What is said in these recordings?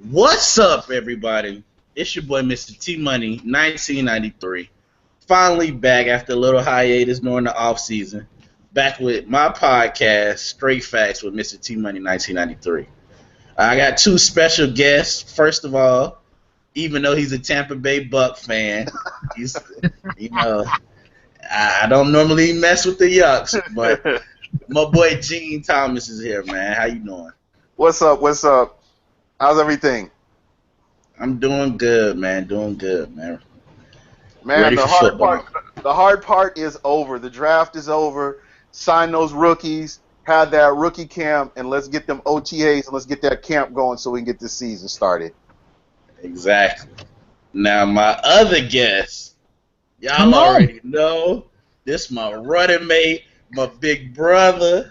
What's up, everybody? It's your boy, Mr. T Money, 1993. Finally back after a little hiatus during the off season. Back with my podcast, Straight Facts with Mr. T Money, 1993. I got two special guests. First of all, even though he's a Tampa Bay Buck fan, he's, you know, I don't normally mess with the Yucks, but my boy Gene Thomas is here, man. How you doing? What's up? What's up? How's everything? I'm doing good, man. Doing good, man. Man, Ready the for hard football. part the hard part is over. The draft is over. Sign those rookies, have that rookie camp, and let's get them OTAs and let's get that camp going so we can get this season started. Exactly. Now my other guest, y'all Come on. already know. This my running mate, my big brother.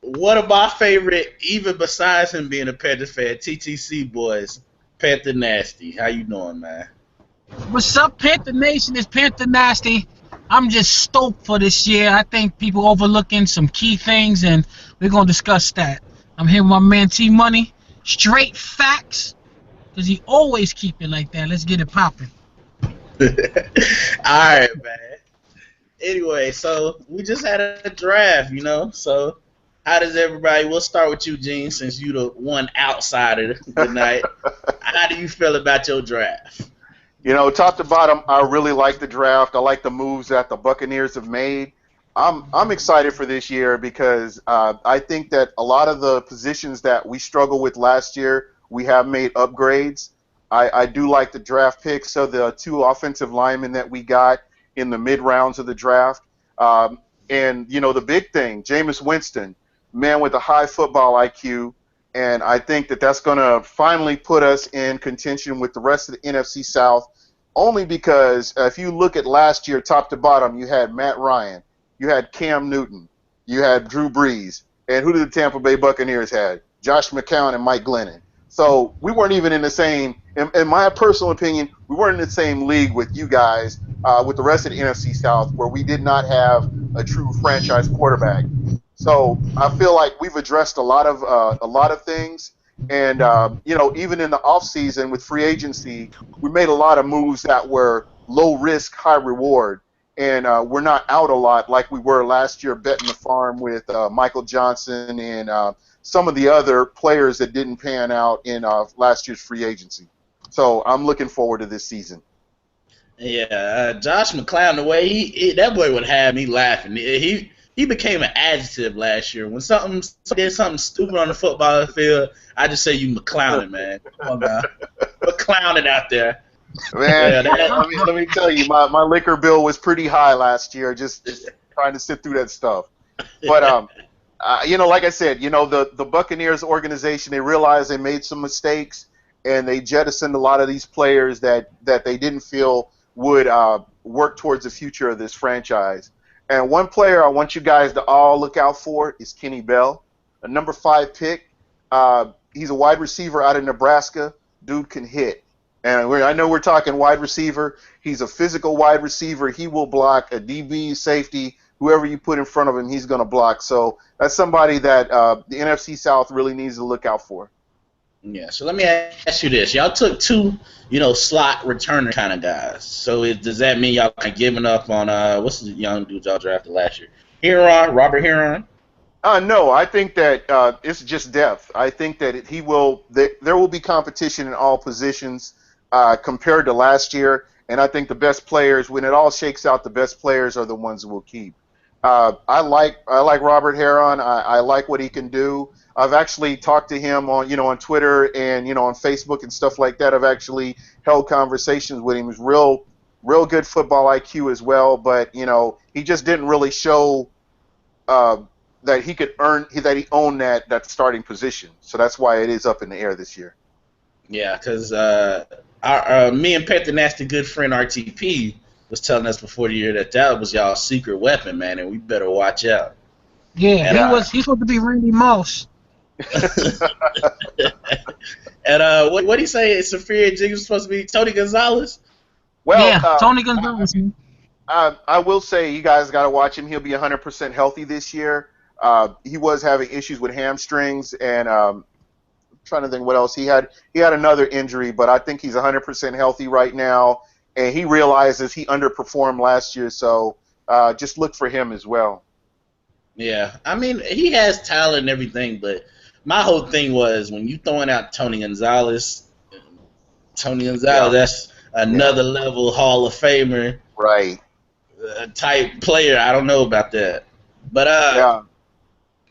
One of my favorite, even besides him being a Panthers fan, TTC boys, Panther Nasty. How you doing, man? What's up, Panther Nation? It's Panther Nasty. I'm just stoked for this year. I think people overlooking some key things, and we're going to discuss that. I'm here with my man T Money. Straight facts, because he always keep it like that. Let's get it popping. All right, man. Anyway, so we just had a draft, So how does everybody? We'll start with you, Gene, since you the one outsider tonight. How do you feel about your draft? Top to bottom, I really like the draft. I like the moves that the Buccaneers have made. I'm excited for this year because I think that a lot of the positions that we struggled with last year, we have made upgrades. I do like the draft picks of the two offensive linemen that we got in the mid rounds of the draft. And the big thing, Jameis Winston, man with a high football IQ. And I think that that's going to finally put us in contention with the rest of the NFC South, only because if you look at last year, top to bottom, you had Matt Ryan, you had Cam Newton, you had Drew Brees, and who did the Tampa Bay Buccaneers had? Josh McCown and Mike Glennon. So we weren't even in the same, in my personal opinion, we weren't in the same league with you guys, with the rest of the NFC South, where we did not have a true franchise quarterback. So I feel like we've addressed a lot of things, and even in the off season with free agency, we made a lot of moves that were low risk, high reward, and we're not out a lot like we were last year betting the farm with Michael Johnson and some of the other players that didn't pan out in last year's free agency. So I'm looking forward to this season. Yeah, Josh McClown, the way that boy would have me laughing. He became an adjective last year. When something did something stupid on the football field, I just say you McClowning, man. Come on now. McClowning out there. Man, let me tell you, my liquor bill was pretty high last year, just trying to sit through that stuff. But like I said, the Buccaneers organization, they realized they made some mistakes, and they jettisoned a lot of these players that they didn't feel would work towards the future of this franchise. And one player I want you guys to all look out for is Kenny Bell, a number 5 pick. He's a wide receiver out of Nebraska. Dude can hit. And I know we're talking wide receiver. He's a physical wide receiver. He will block a DB, safety, whoever you put in front of him, he's going to block. So that's somebody that the NFC South really needs to look out for. Yeah, so let me ask you this. Y'all took two, slot returner kind of guys. So does that mean y'all kind of giving up on, what's the young dude y'all drafted last year? Robert Huron? No, I think that it's just depth. I think that there will be competition in all positions compared to last year, and I think the best players, when it all shakes out, the best players are the ones that we'll keep. I like Robert Huron. I like what he can do. I've actually talked to him on Twitter and on Facebook and stuff like that. I've actually held conversations with him. He's real good football IQ as well, but he just didn't really show that he owned that starting position. So that's why it is up in the air this year. Yeah, because me and Panther Nasty good friend RTP was telling us before the year that was y'all's secret weapon, man, and we better watch out. Yeah, he's supposed to be Randy Moss. And what do you say? Sophia Jiggins was supposed to be Tony Gonzalez? Well, yeah, Tony Gonzalez. I will say you guys got to watch him. He'll be 100% healthy this year. He was having issues with hamstrings, and trying to think what else he had. He had another injury, but I think he's 100% healthy right now, and he realizes he underperformed last year. So just look for him as well. Yeah, I mean, he has talent and everything, but my whole thing was when you throwing out Tony Gonzalez, Yeah. that's another level Hall of Famer Right. type player. I don't know about that. But Yeah.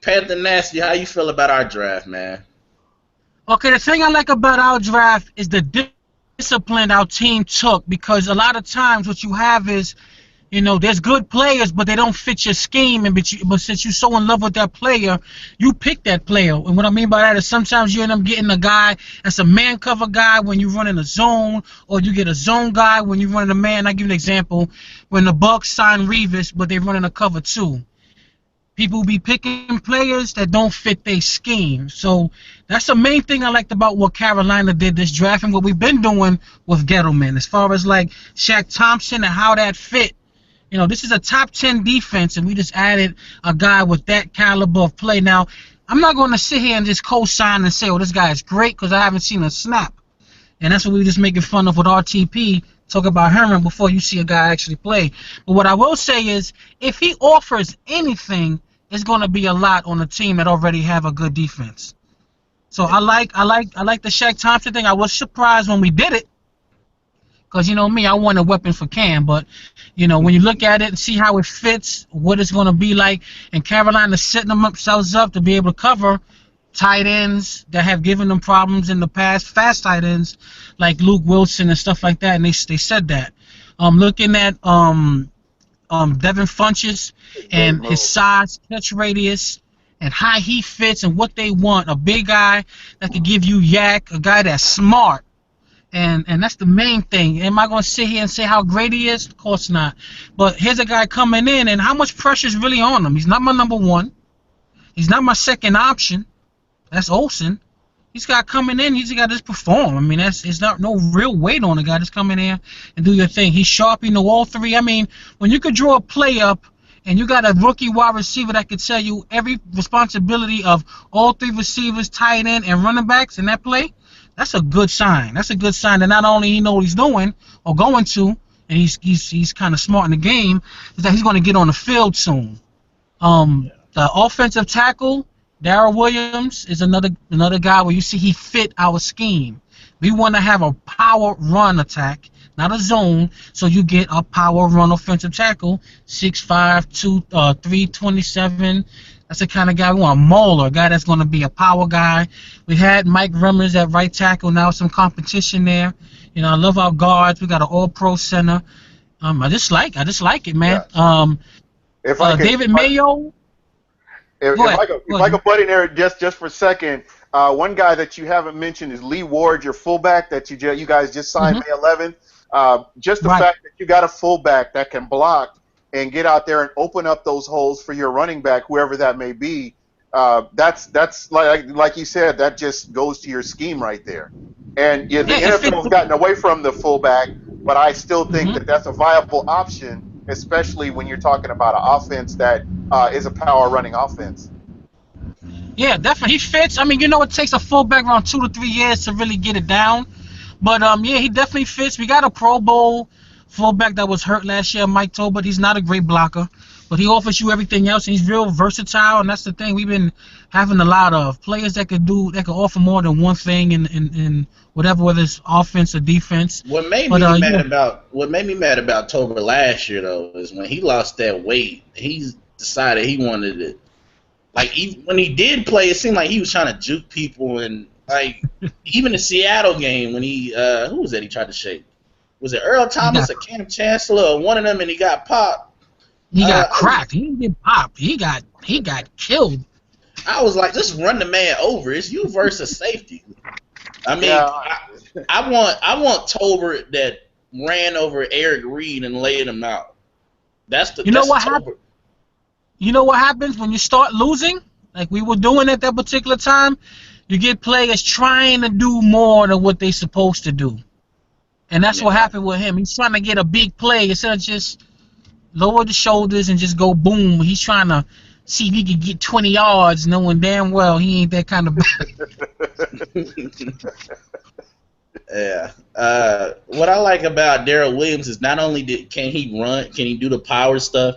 Panther Nasty, how you feel about our draft, man? Okay, the thing I like about our draft is the discipline our team took, because a lot of times what you have is, there's good players, but they don't fit your scheme. But since you're so in love with that player, you pick that player. And what I mean by that is sometimes you end up getting a guy that's a man cover guy when you're running a zone, or you get a zone guy when you're running a man. I give you an example. When the Bucks signed Revis, but they're running a cover 2. People be picking players that don't fit their scheme. So that's the main thing I liked about what Carolina did this draft and what we've been doing with Gettleman. As far as like Shaq Thompson and how that fit. This is a top 10 defense, and we just added a guy with that caliber of play. Now, I'm not going to sit here and just co-sign and say, oh, this guy is great, because I haven't seen a snap. And that's what we were just making fun of with RTP, talk about Herman before you see a guy actually play. But what I will say is, if he offers anything, it's going to be a lot on a team that already have a good defense. So I like the Shaq Thompson thing. I was surprised when we did it, because me, I want a weapon for Cam. But when you look at it and see how it fits, what it's going to be like, and Carolina setting themselves up to be able to cover tight ends that have given them problems in the past, fast tight ends like Luke Wilson and stuff like that, and they said that. Looking at Devin Funchess and his size, catch radius, and how he fits and what they want, a big guy that can give you yak, a guy that's smart. And that's the main thing. Am I going to sit here and say how great he is? Of course not. But here's a guy coming in, and how much pressure is really on him? He's not my number 1. He's not my second option. That's Olsen. He's got coming in. He's got to just perform. I mean, it's not no real weight on the guy. Just come in here and do your thing. He's sharp. All 3. I mean, when you could draw a play up and you got a rookie wide receiver that could tell you every responsibility of all 3 receivers, tight end, and running backs in that play, that's a good sign. That's a good sign that not only he know what he's doing or going to, and he's kind of smart in the game, is that he's going to get on the field soon. The offensive tackle, Darrell Williams, is another guy where you see he fit our scheme. We want to have a power run attack, not a zone, so you get a power run offensive tackle, 6'5", 327. That's the kind of guy we want. A mauler, a guy that's going to be a power guy. We had Mike Remmers at right tackle. Now some competition there. I love our guards. We got an all-pro center. I just like it, man. Yeah. David Mayo. If I could butt in there just for a second, one guy that you haven't mentioned is Lee Ward, your fullback that you guys just signed May 11th. Just the fact that you got a fullback that can block and get out there and open up those holes for your running back, whoever that may be, that's like you said, that just goes to your scheme right there. And the NFL's gotten away from the fullback, but I still think that that's a viable option, especially when you're talking about an offense that is a power running offense. Yeah, definitely. He fits. I mean, it takes a fullback around 2 to 3 years to really get it down. But, yeah, he definitely fits. We got a Pro Bowl fullback that was hurt last year, Mike Tolbert. He's not a great blocker, but he offers you everything else, and he's real versatile, and that's the thing we've been having a lot of players that could offer more than one thing in whatever, whether it's offense or defense. What made me mad about Tolbert last year though is when he lost that weight, he decided he wanted it. Like when he did play, it seemed like he was trying to juke people, and like even the Seattle game when he who was that he tried to shake? Was it Earl Thomas or Cam Chancellor or one of them, and he got popped? He got cracked. He didn't get popped. He got killed. I was like, just run the man over. It's you versus safety. I mean, I want Tolbert that ran over Eric Reed and laid him out. You know what happens when you start losing, like we were doing at that particular time? You get players trying to do more than what they're supposed to do. And that's what happened with him. He's trying to get a big play instead of just lower the shoulders and just go boom. He's trying to see if he could get 20 yards, knowing damn well he ain't that kind of Yeah. What I like about Darrell Williams is not only can he run, can he do the power stuff.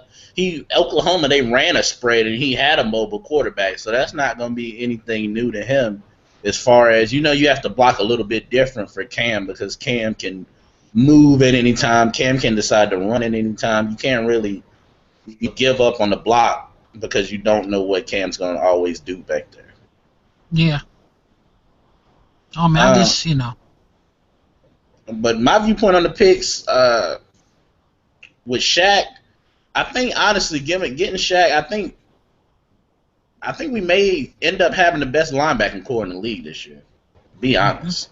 Oklahoma, they ran a spread and he had a mobile quarterback, so that's not going to be anything new to him. As far as you have to block a little bit different for Cam because Cam can move at any time. Cam can decide to run at any time. You can't really give up on the block because you don't know what Cam's going to always do back there. Yeah. Oh man, I just But my viewpoint on the picks with Shaq, I think honestly, getting Shaq, I think we may end up having the best linebacking core in the league this year. Be honest.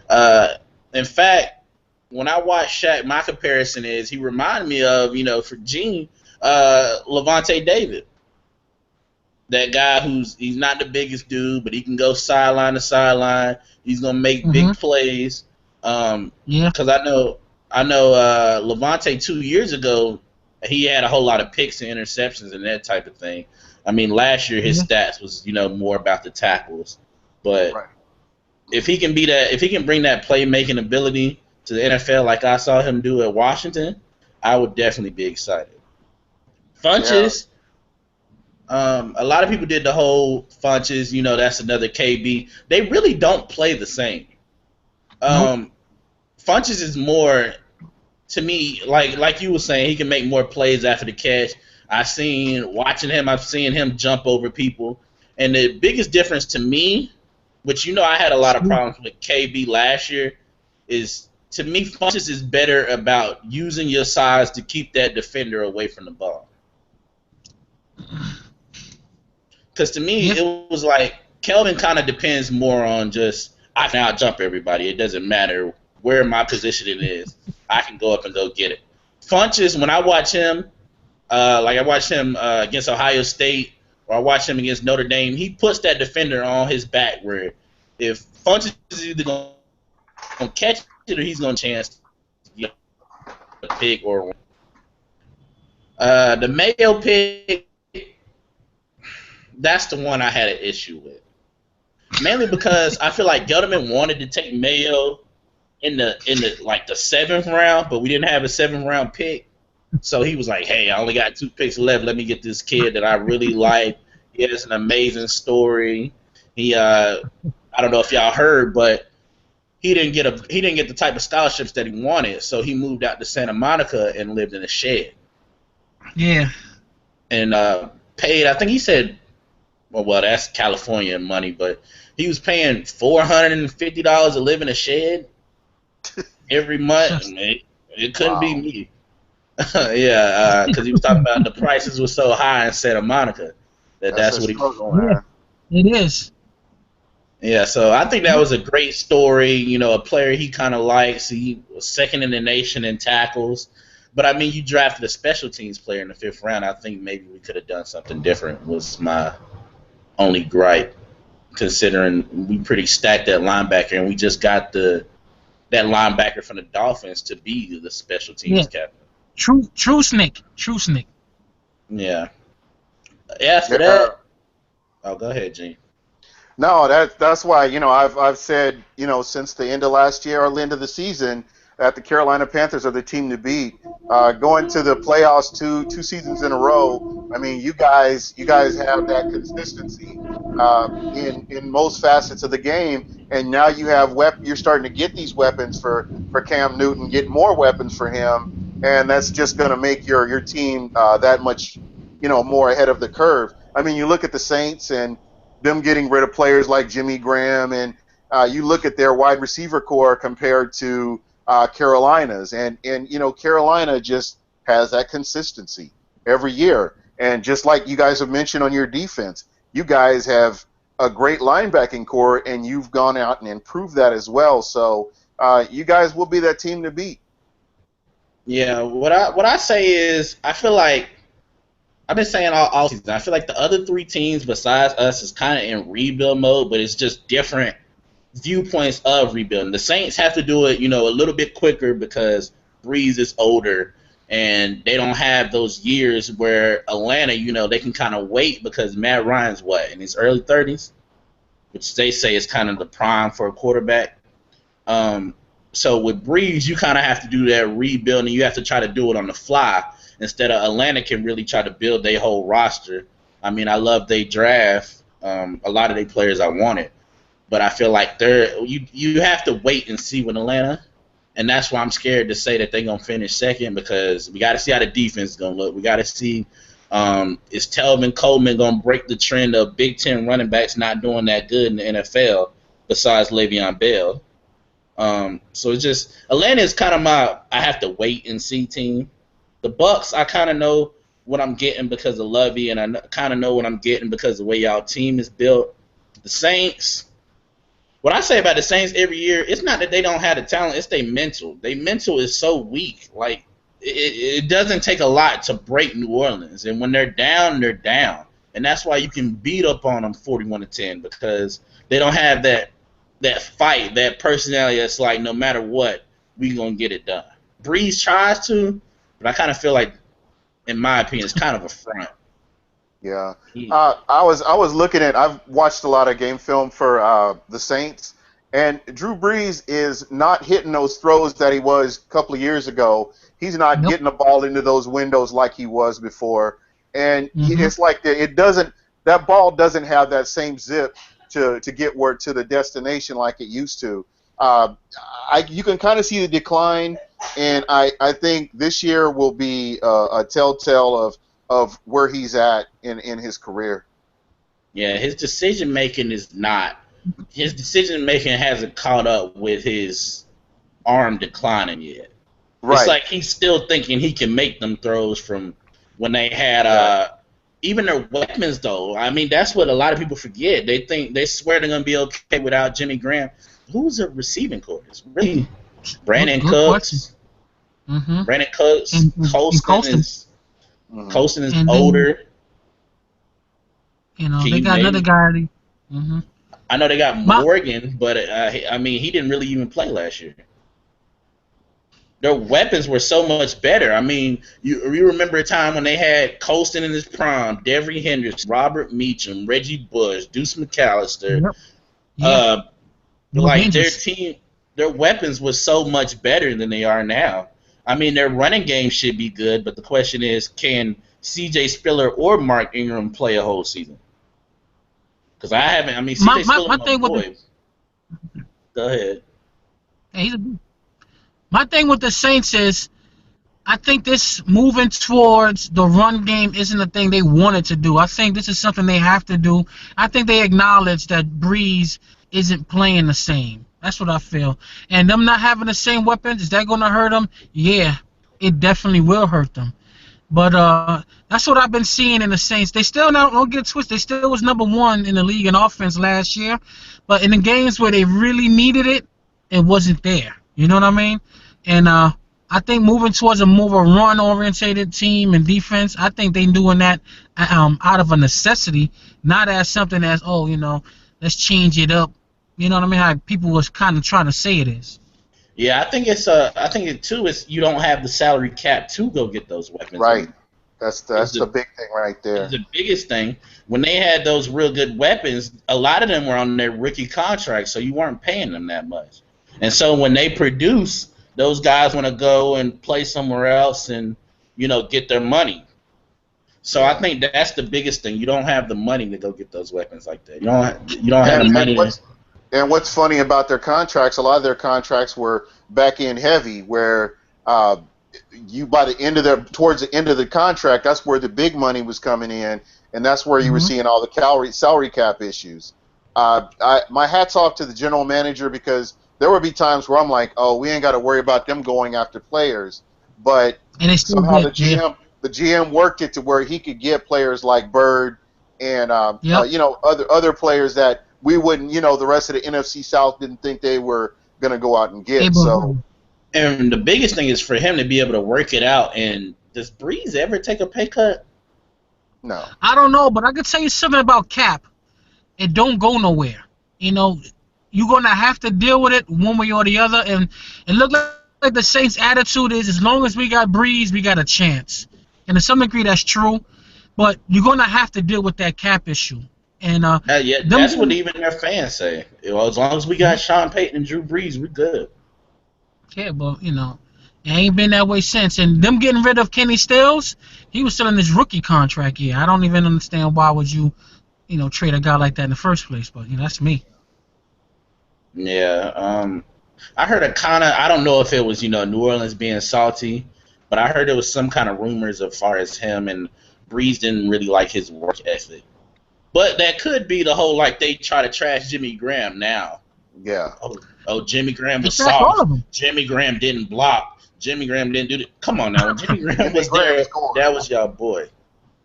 In fact, when I watch Shaq, my comparison is he reminded me of for Gene, Levante David. That guy he's not the biggest dude, but he can go sideline to sideline. He's gonna make big plays. Because I know Levante 2 years ago, he had a whole lot of picks and interceptions and that type of thing. I mean, last year his stats was more about the tackles, but if he can bring that playmaking ability to the NFL like I saw him do at Washington, I would definitely be excited. Funches. A lot of people did the whole Funches, that's another KB. They really don't play the same. Funches is more, to me, like you were saying, he can make more plays after the catch. I've seen him jump over people. And the biggest difference to me, which I had a lot of problems with KB last year, is to me Funches is better about using your size to keep that defender away from the ball. Because to me, it was like Kelvin kind of depends more on just I can out-jump everybody. It doesn't matter where my position is. I can go up and go get it. Funches, when I watch him, I watch him against Ohio State or I watch him against Notre Dame, he puts that defender on his back where if Funches is either going to catch it or he's going to chance to get a pick or the Mayo pick. That's the one I had an issue with. Mainly because I feel like Gettleman wanted to take Mayo in the 7th round, but we didn't have a 7th round pick. So he was like, hey, I only got 2 picks left. Let me get this kid that I really like. He has an amazing story. He I don't know if y'all heard, but he didn't get the type of scholarships that he wanted, so he moved out to Santa Monica and lived in a shed. Yeah. And paid, I think he said, well, that's California money, but he was paying $450 to live in a shed every month. It couldn't be me. Yeah, because he was talking about the prices were so high in Santa Monica that's what he was going. It is. Yeah, so I think that was a great story. A player he kind of likes. He was second in the nation in tackles. But, I mean, you drafted a special teams player in the 5th round. I think maybe we could have done something different was my only gripe, considering we pretty stacked at linebacker, and we just got that linebacker from the Dolphins to be the special teams captain. True snake. Yeah. After that, go ahead, Gene. No, that's why I've said since the end of last year or the end of the season that the Carolina Panthers are the team to beat. Going to the playoffs two seasons in a row. I mean, you guys have that consistency in most facets of the game, and now you have you're starting to get these weapons for Cam Newton, get more weapons for him, and that's just going to make your team that much more ahead of the curve. I mean, you look at the Saints and them getting rid of players like Jimmy Graham, and you look at their wide receiver core compared to Carolina's, and Carolina just has that consistency every year. And just like you guys have mentioned on your defense, you guys have a great linebacking core, and you've gone out and improved that as well. So you guys will be that team to beat. Yeah, what I say is I feel like I've been saying all season. I feel like the other 3 teams besides us is kind of in rebuild mode, but it's just different viewpoints of rebuilding. The Saints have to do it, a little bit quicker because Breeze is older. and they don't have those years where Atlanta, they can kind of wait because Matt Ryan's in his early 30s, which they say is kind of the prime for a quarterback. So with Breeze, you kind of have to do that rebuilding. You have to try to do it on the fly instead of Atlanta can really try to build their whole roster. I mean, I love they draft a lot of their players I wanted, but I feel like you have to wait and see with Atlanta, and that's why I'm scared to say that they're gonna finish second because we got to see how the defense is gonna look. We got to see is Telvin Coleman gonna break the trend of Big Ten running backs not doing that good in the NFL besides Le'Veon Bell. So it's just Atlanta is kind of I have to wait and see team. The Bucks, I kind of know what I'm getting because of Lovey, and I kind of know what I'm getting because of the way y'all team is built. The Saints, what I say about the Saints every year, it's not that they don't have the talent, it's their mental. Their mental is so weak. Like it doesn't take a lot to break New Orleans, and when they're down, they're down, and that's why you can beat up on them 41-10 because they don't have that fight, that personality that's like, no matter what, we going to get it done. Breeze tries to, but I kind of feel like, in my opinion, it's kind of a front. Yeah. I was looking at, I've watched a lot of game film for the Saints, and Drew Brees is not hitting those throws that he was a couple of years ago. He's not getting the ball into those windows like he was before. And it's like that ball doesn't have that same zip to get where to the destination like it used to. You can kind of see the decline, and I think this year will be a telltale of where he's at in his career. Yeah, his decision making is not. His decision making hasn't caught up with his arm declining yet. Right. It's like he's still thinking he can make them throws from when they had even their weapons, though. I mean, that's what a lot of people forget. They swear they're gonna be okay without Jimmy Graham. Who's the receiving core? It's really Brandon Cooks. Brandon Cooks. Colston is older. They got another guy. I know they got Morgan, but I mean, he didn't really even play last year. Their weapons were so much better. I mean, you remember a time when they had Colston in his prime, Devery Henderson, Robert Meacham, Reggie Bush, Deuce McAllister. Like their team, their weapons was so much better than they are now. I mean, their running game should be good, but the question is, can C.J. Spiller or Mark Ingram play a whole season? Because I haven't. I mean, C.J. Spiller, my thing boy. Go ahead. My thing with the Saints is, I think this moving towards the run game isn't a thing they wanted to do. I think this is something they have to do. I think they acknowledge that Breeze isn't playing the same. That's what I feel. And them not having the same weapons, is that going to hurt them? Yeah, it definitely will hurt them. But that's what I've been seeing in the Saints. They still don't get twisted. They still was #1 in the league in offense last year. But in the games where they really needed it, it wasn't there. You know what I mean? And I think moving towards a more run-orientated team and defense, I think they're doing that out of a necessity, not as something as, let's change it up. You know what I mean? How people was kind of trying to say it is. Yeah, I think it too is you don't have the salary cap to go get those weapons. Right. That's the big thing right there. The biggest thing. When they had those real good weapons, a lot of them were on their rookie contracts, so you weren't paying them that much. And so when they produce, those guys want to go and play somewhere else and, get their money. So I think that's the biggest thing. You don't have the money to go get those weapons like that. You don't have the money. And what's funny about their contracts, a lot of their contracts were back end heavy, where towards the end of the contract, that's where the big money was coming in, and that's where you were seeing all the salary cap issues. My hat's off to the general manager, because there would be times where I'm like, oh, we ain't got to worry about them going after players, but somehow the GM worked it to where he could get players like Bird and other players that we wouldn't, the rest of the NFC South didn't think they were going to go out and get. And the biggest thing is for him to be able to work it out. And does Breeze ever take a pay cut? No. I don't know, but I can tell you something about cap. It don't go nowhere. You're going to have to deal with it one way or the other. And it looked like the Saints' attitude is, as long as we got Breeze, we got a chance. And to some degree, that's true. But you're gonna have to deal with that cap issue. And Yeah, that's what even their fans say. As long as we got Sean Payton and Drew Brees, we good. yeah, but it ain't been that way since. And them getting rid of Kenny Stills, he was still in his rookie contract year. I don't even understand why would you, trade a guy like that in the first place. But that's me. Yeah. I heard I don't know if it was New Orleans being salty, but I heard there was some kind of rumors as far as him and Breeze didn't really like his work ethic. But that could be the whole they try to trash Jimmy Graham now. Yeah. Oh, Jimmy Graham was All of soft. them. Jimmy Graham didn't block. Jimmy Graham didn't do it. Come on now, when Jimmy Graham was there, that was your boy.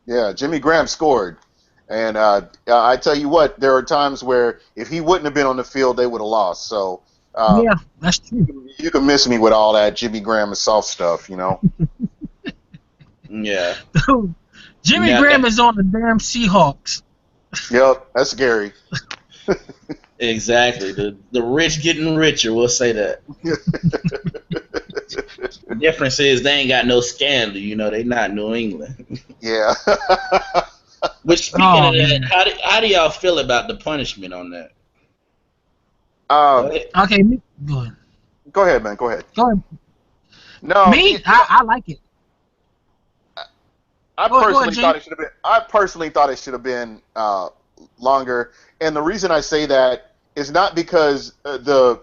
Yeah, Jimmy Graham scored. And I tell you what, there are times where if he wouldn't have been on the field, they would have lost. So Yeah, that's true. you can miss me with all that Jimmy Graham and soft stuff, Yeah. Jimmy Graham is on the damn Seahawks. Yep, that's scary. Exactly. The rich getting richer, we'll say that. The difference is they ain't got no scandal, they not New England. Yeah. Which, speaking of that, how do y'all feel about the punishment on that? Okay, go ahead. Go ahead, man. Go ahead. Go ahead. No, I like it. I personally thought it should have been longer, and the reason I say that is not because the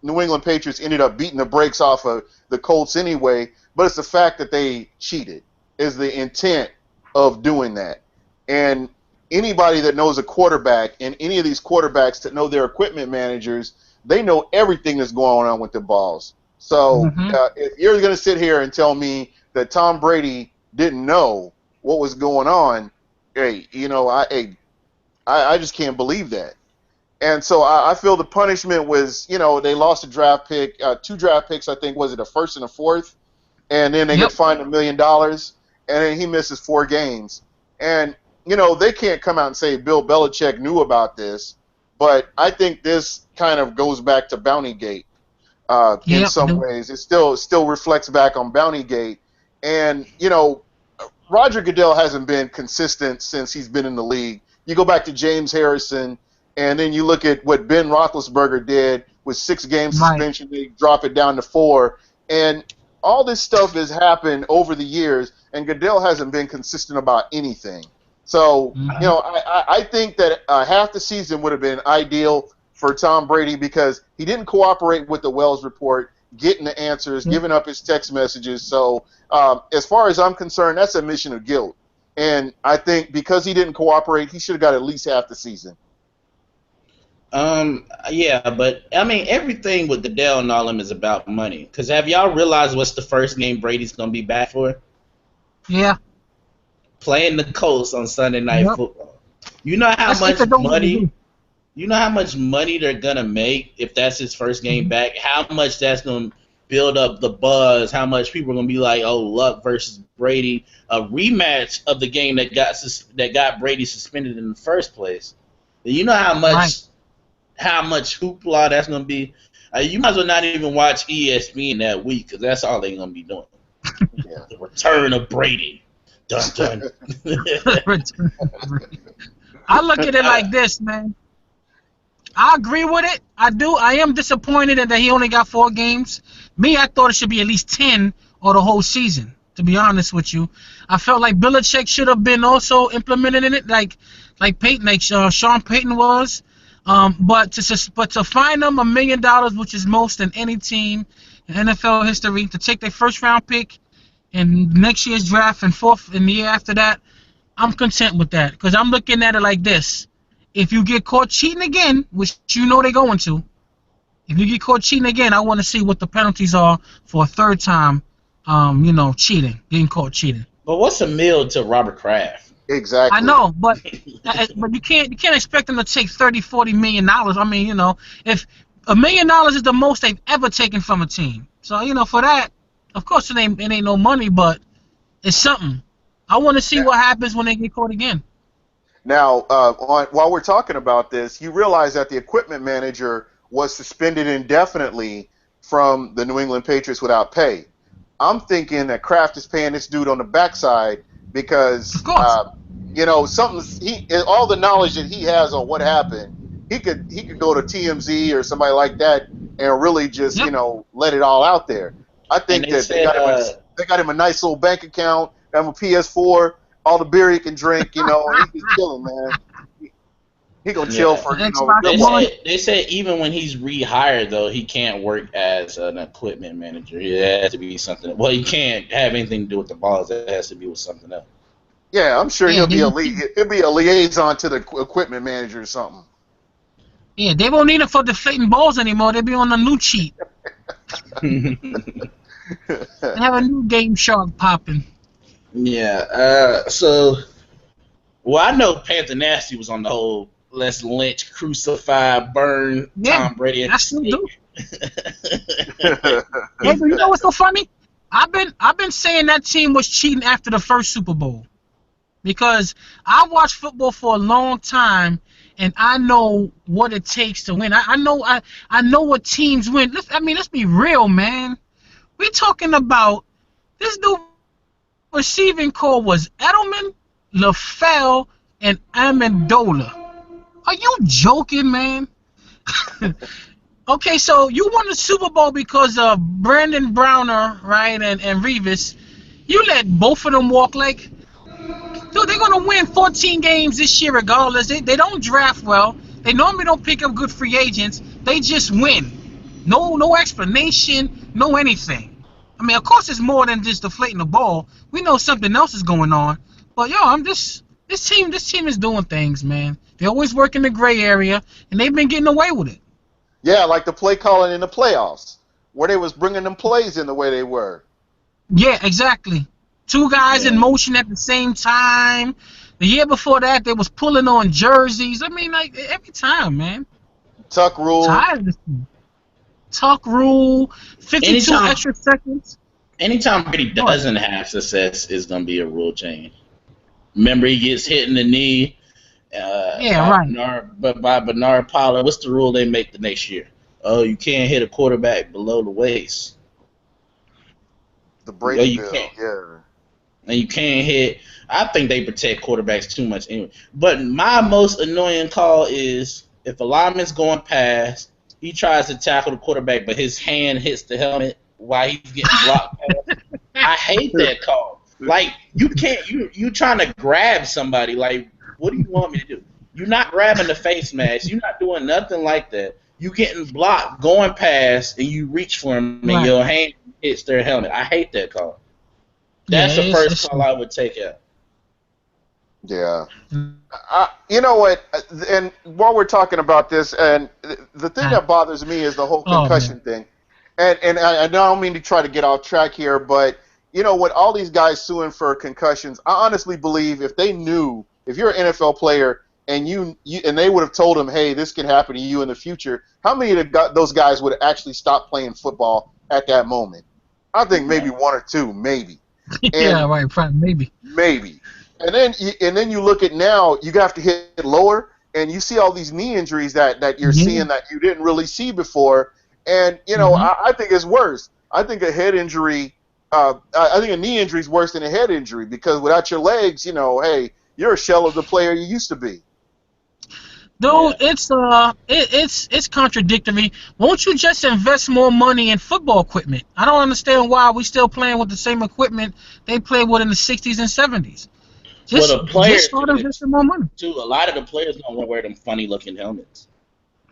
New England Patriots ended up beating the brakes off of the Colts anyway, but it's the fact that they cheated is the intent of doing that. And anybody that knows a quarterback and any of these quarterbacks that know their equipment managers, they know everything that's going on with the balls. So if you're going to sit here and tell me that Tom Brady didn't know what was going on, hey, I just can't believe that. And so I feel the punishment was, they lost a draft pick, 2 draft picks, I think, was it a first and a fourth? And then they get fined $1 million, and then he misses 4 games. And, they can't come out and say Bill Belichick knew about this, but I think this kind of goes back to Bountygate in some ways. It still reflects back on Bountygate. And, Roger Goodell hasn't been consistent since he's been in the league. You go back to James Harrison, and then you look at what Ben Roethlisberger did with 6-game suspension. They drop it down to 4. And all this stuff has happened over the years, and Goodell hasn't been consistent about anything. So, I think that half the season would have been ideal for Tom Brady because he didn't cooperate with the Wells report, getting the answers, giving up his text messages. So, as far as I'm concerned, that's a admission of guilt. And I think because he didn't cooperate, he should have got at least half the season. Yeah, but I mean, everything with Goodell and all them is about money. Because have y'all realized what's the first game Brady's gonna be back for? Yeah. Playing the Colts on Sunday Night Football. You know how much money? You know how much money they're gonna make if that's his first game back? How much that's gonna build up the buzz? How much people are gonna be like, "Oh, Luck versus Brady," a rematch of the game that got Brady suspended in the first place. You know how much hoopla that's gonna be. You might as well not even watch ESPN that week because that's all they're gonna be doing. The return of Brady. Dun dun. I look at it like this, man. I agree with it. I do. I am disappointed that he only got 4 games. Me, I thought it should be at least 10 or the whole season. To be honest with you, I felt like Belichick should have been also implemented in it, like Peyton, Sean Payton was. But to fine them $1 million, which is most in any team in NFL history, to take their first round pick in next year's draft and 4th in the year after that, I'm content with that because I'm looking at it like this. If you get caught cheating again, which they're going to, if you get caught cheating again, I want to see what the penalties are for a 3rd time, getting caught cheating. But what's a meal to Robert Kraft? Exactly. I know, but you can't expect them to take $30-40 million. I mean, if $1 million is the most they've ever taken from a team, so for that, of course it ain't no money, but it's something. I want to see what happens when they get caught again. Now, while we're talking about this, you realize that the equipment manager was suspended indefinitely from the New England Patriots without pay. I'm thinking that Kraft is paying this dude on the backside because, Of course. all the knowledge that he has on what happened, he could go to TMZ or somebody like that and really just Yep. let it all out there. I And think they that said, they got him a nice little bank account, got him a PS4, all the beer he can drink, and he's just chilling, man. He gonna chill yeah. for Xbox good One. money. They said even when he's rehired, though, he can't work as an equipment manager. It has to be something. Well, he can't have anything to do with the balls. It has to be with something else. Yeah, I'm sure Yeah, he'll be a liaison to the equipment manager or something. Yeah, they won't need it for deflating balls anymore. They'll be on a new cheat. They have a new Game Shark popping. Yeah. Well, I know Panther Nasty was on the whole let's lynch, crucify, burn Yeah, Tom Brady at I the still stake. do. Hey, but you know what's so funny? I've been saying that team was cheating after the first Super Bowl because I watched football for a long time and I know what it takes to win. I know what teams win. Let's be real, man. We talking about this new receiving core was Edelman, LaFell, and Amendola. Are you joking, man? Okay, so you won the Super Bowl because of Brandon Browner, right, and Revis. You let both of them walk like, dude, they're going to win 14 games this year regardless. They don't draft well. They normally don't pick up good free agents. They just win. No explanation, no anything. I mean, of course, it's more than just deflating the ball. We know something else is going on. But, this team is doing things, man. They always work in the gray area, and they've been getting away with it. Yeah, like the play calling in the playoffs, where they was bringing them plays in the way they were. Yeah, exactly. Two guys in motion at the same time. The year before that, they was pulling on jerseys. I mean, like, every time, man. Tuck rule. Tired of this thing. Tuck rule, 52 Anytime- extra seconds. Anytime Brady doesn't have success, is going to be a rule change. Remember, he gets hit in the knee. By Bernard Pollard. What's the rule they make the next year? Oh, you can't hit a quarterback below the waist. The Brady bill, yeah. And you can't hit. I think they protect quarterbacks too much anyway. But my most annoying call is if a lineman's going past, he tries to tackle the quarterback, but his hand hits the helmet while he's getting blocked past. I hate that call. Like, you can't. You trying to grab somebody. Like, what do you want me to do? You're not grabbing the face mask. You're not doing nothing like that. You getting blocked going past, and you reach for him, and your hand hits their helmet. I hate that call. That's the first call I would take out. Yeah. You know what? And while we're talking about this, and the thing that bothers me is the whole concussion thing. And I don't mean to try to get off track here, but you know what? All these guys suing for concussions, I honestly believe if they knew, if you're an NFL player and and they would have told them, hey, this can happen to you in the future, how many of those guys would actually stop playing football at that moment? I think maybe one or two, maybe. Yeah, right, probably, maybe. And then you look at now, you have to hit lower, and you see all these knee injuries that you're seeing that you didn't really see before. And I think it's worse. I think a head injury, I think a knee injury is worse than a head injury because without your legs, hey, you're a shell of the player you used to be. Dude, it's contradictory. Won't you just invest more money in football equipment? I don't understand why we still playing with the same equipment they played with in the 60s and 70s. Just start investing more money. Too, a lot of the players don't want to wear them funny-looking helmets.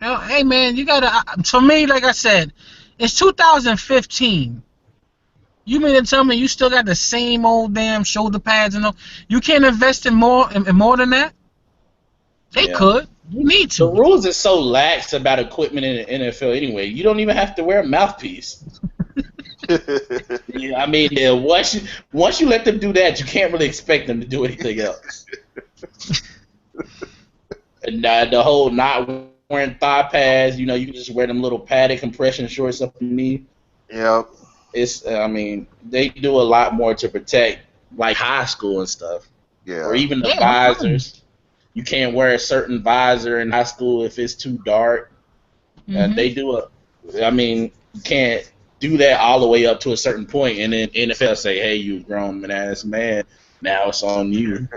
Hey, man, you gotta. For me, like I said, it's 2015. You mean to tell me you still got the same old damn shoulder pads and all? You can't invest in more than that? They could. You need to. The rules are so lax about equipment in the NFL anyway. You don't even have to wear a mouthpiece. Yeah, I mean, once you let them do that, you can't really expect them to do anything else. And the whole not wearing thigh pads, you can just wear them little padded compression shorts up your knee. Yep. They do a lot more to protect, like high school and stuff. Yeah. Or even the visors. You can't wear a certain visor in high school if it's too dark. Mm-hmm. They do You can't do that all the way up to a certain point, and then NFL say, "Hey, you grown ass man, now it's on you."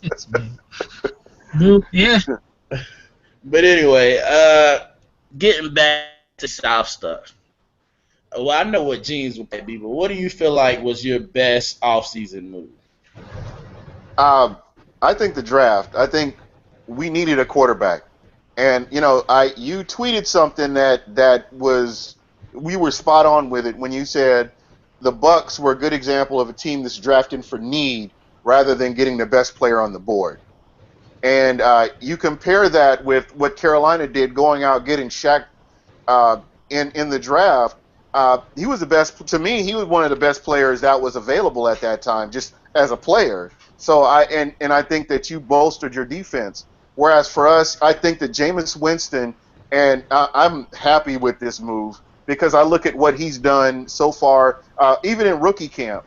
Yes, man. Dude, yeah. But anyway, getting back to South stuff. Well, I know what jeans will be, but what do you feel like was your best offseason move? Um, I think the draft. I think we needed a quarterback, and you tweeted something that was we were spot on with it when you said the Bucks were a good example of a team that's drafting for need rather than getting the best player on the board. And you compare that with what Carolina did, going out getting Shaq uh, in the draft. He was the best to me. He was one of the best players that was available at that time, just as a player. So I think that you bolstered your defense. Whereas for us, I think that Jameis Winston, and I'm happy with this move because I look at what he's done so far. Even in rookie camp,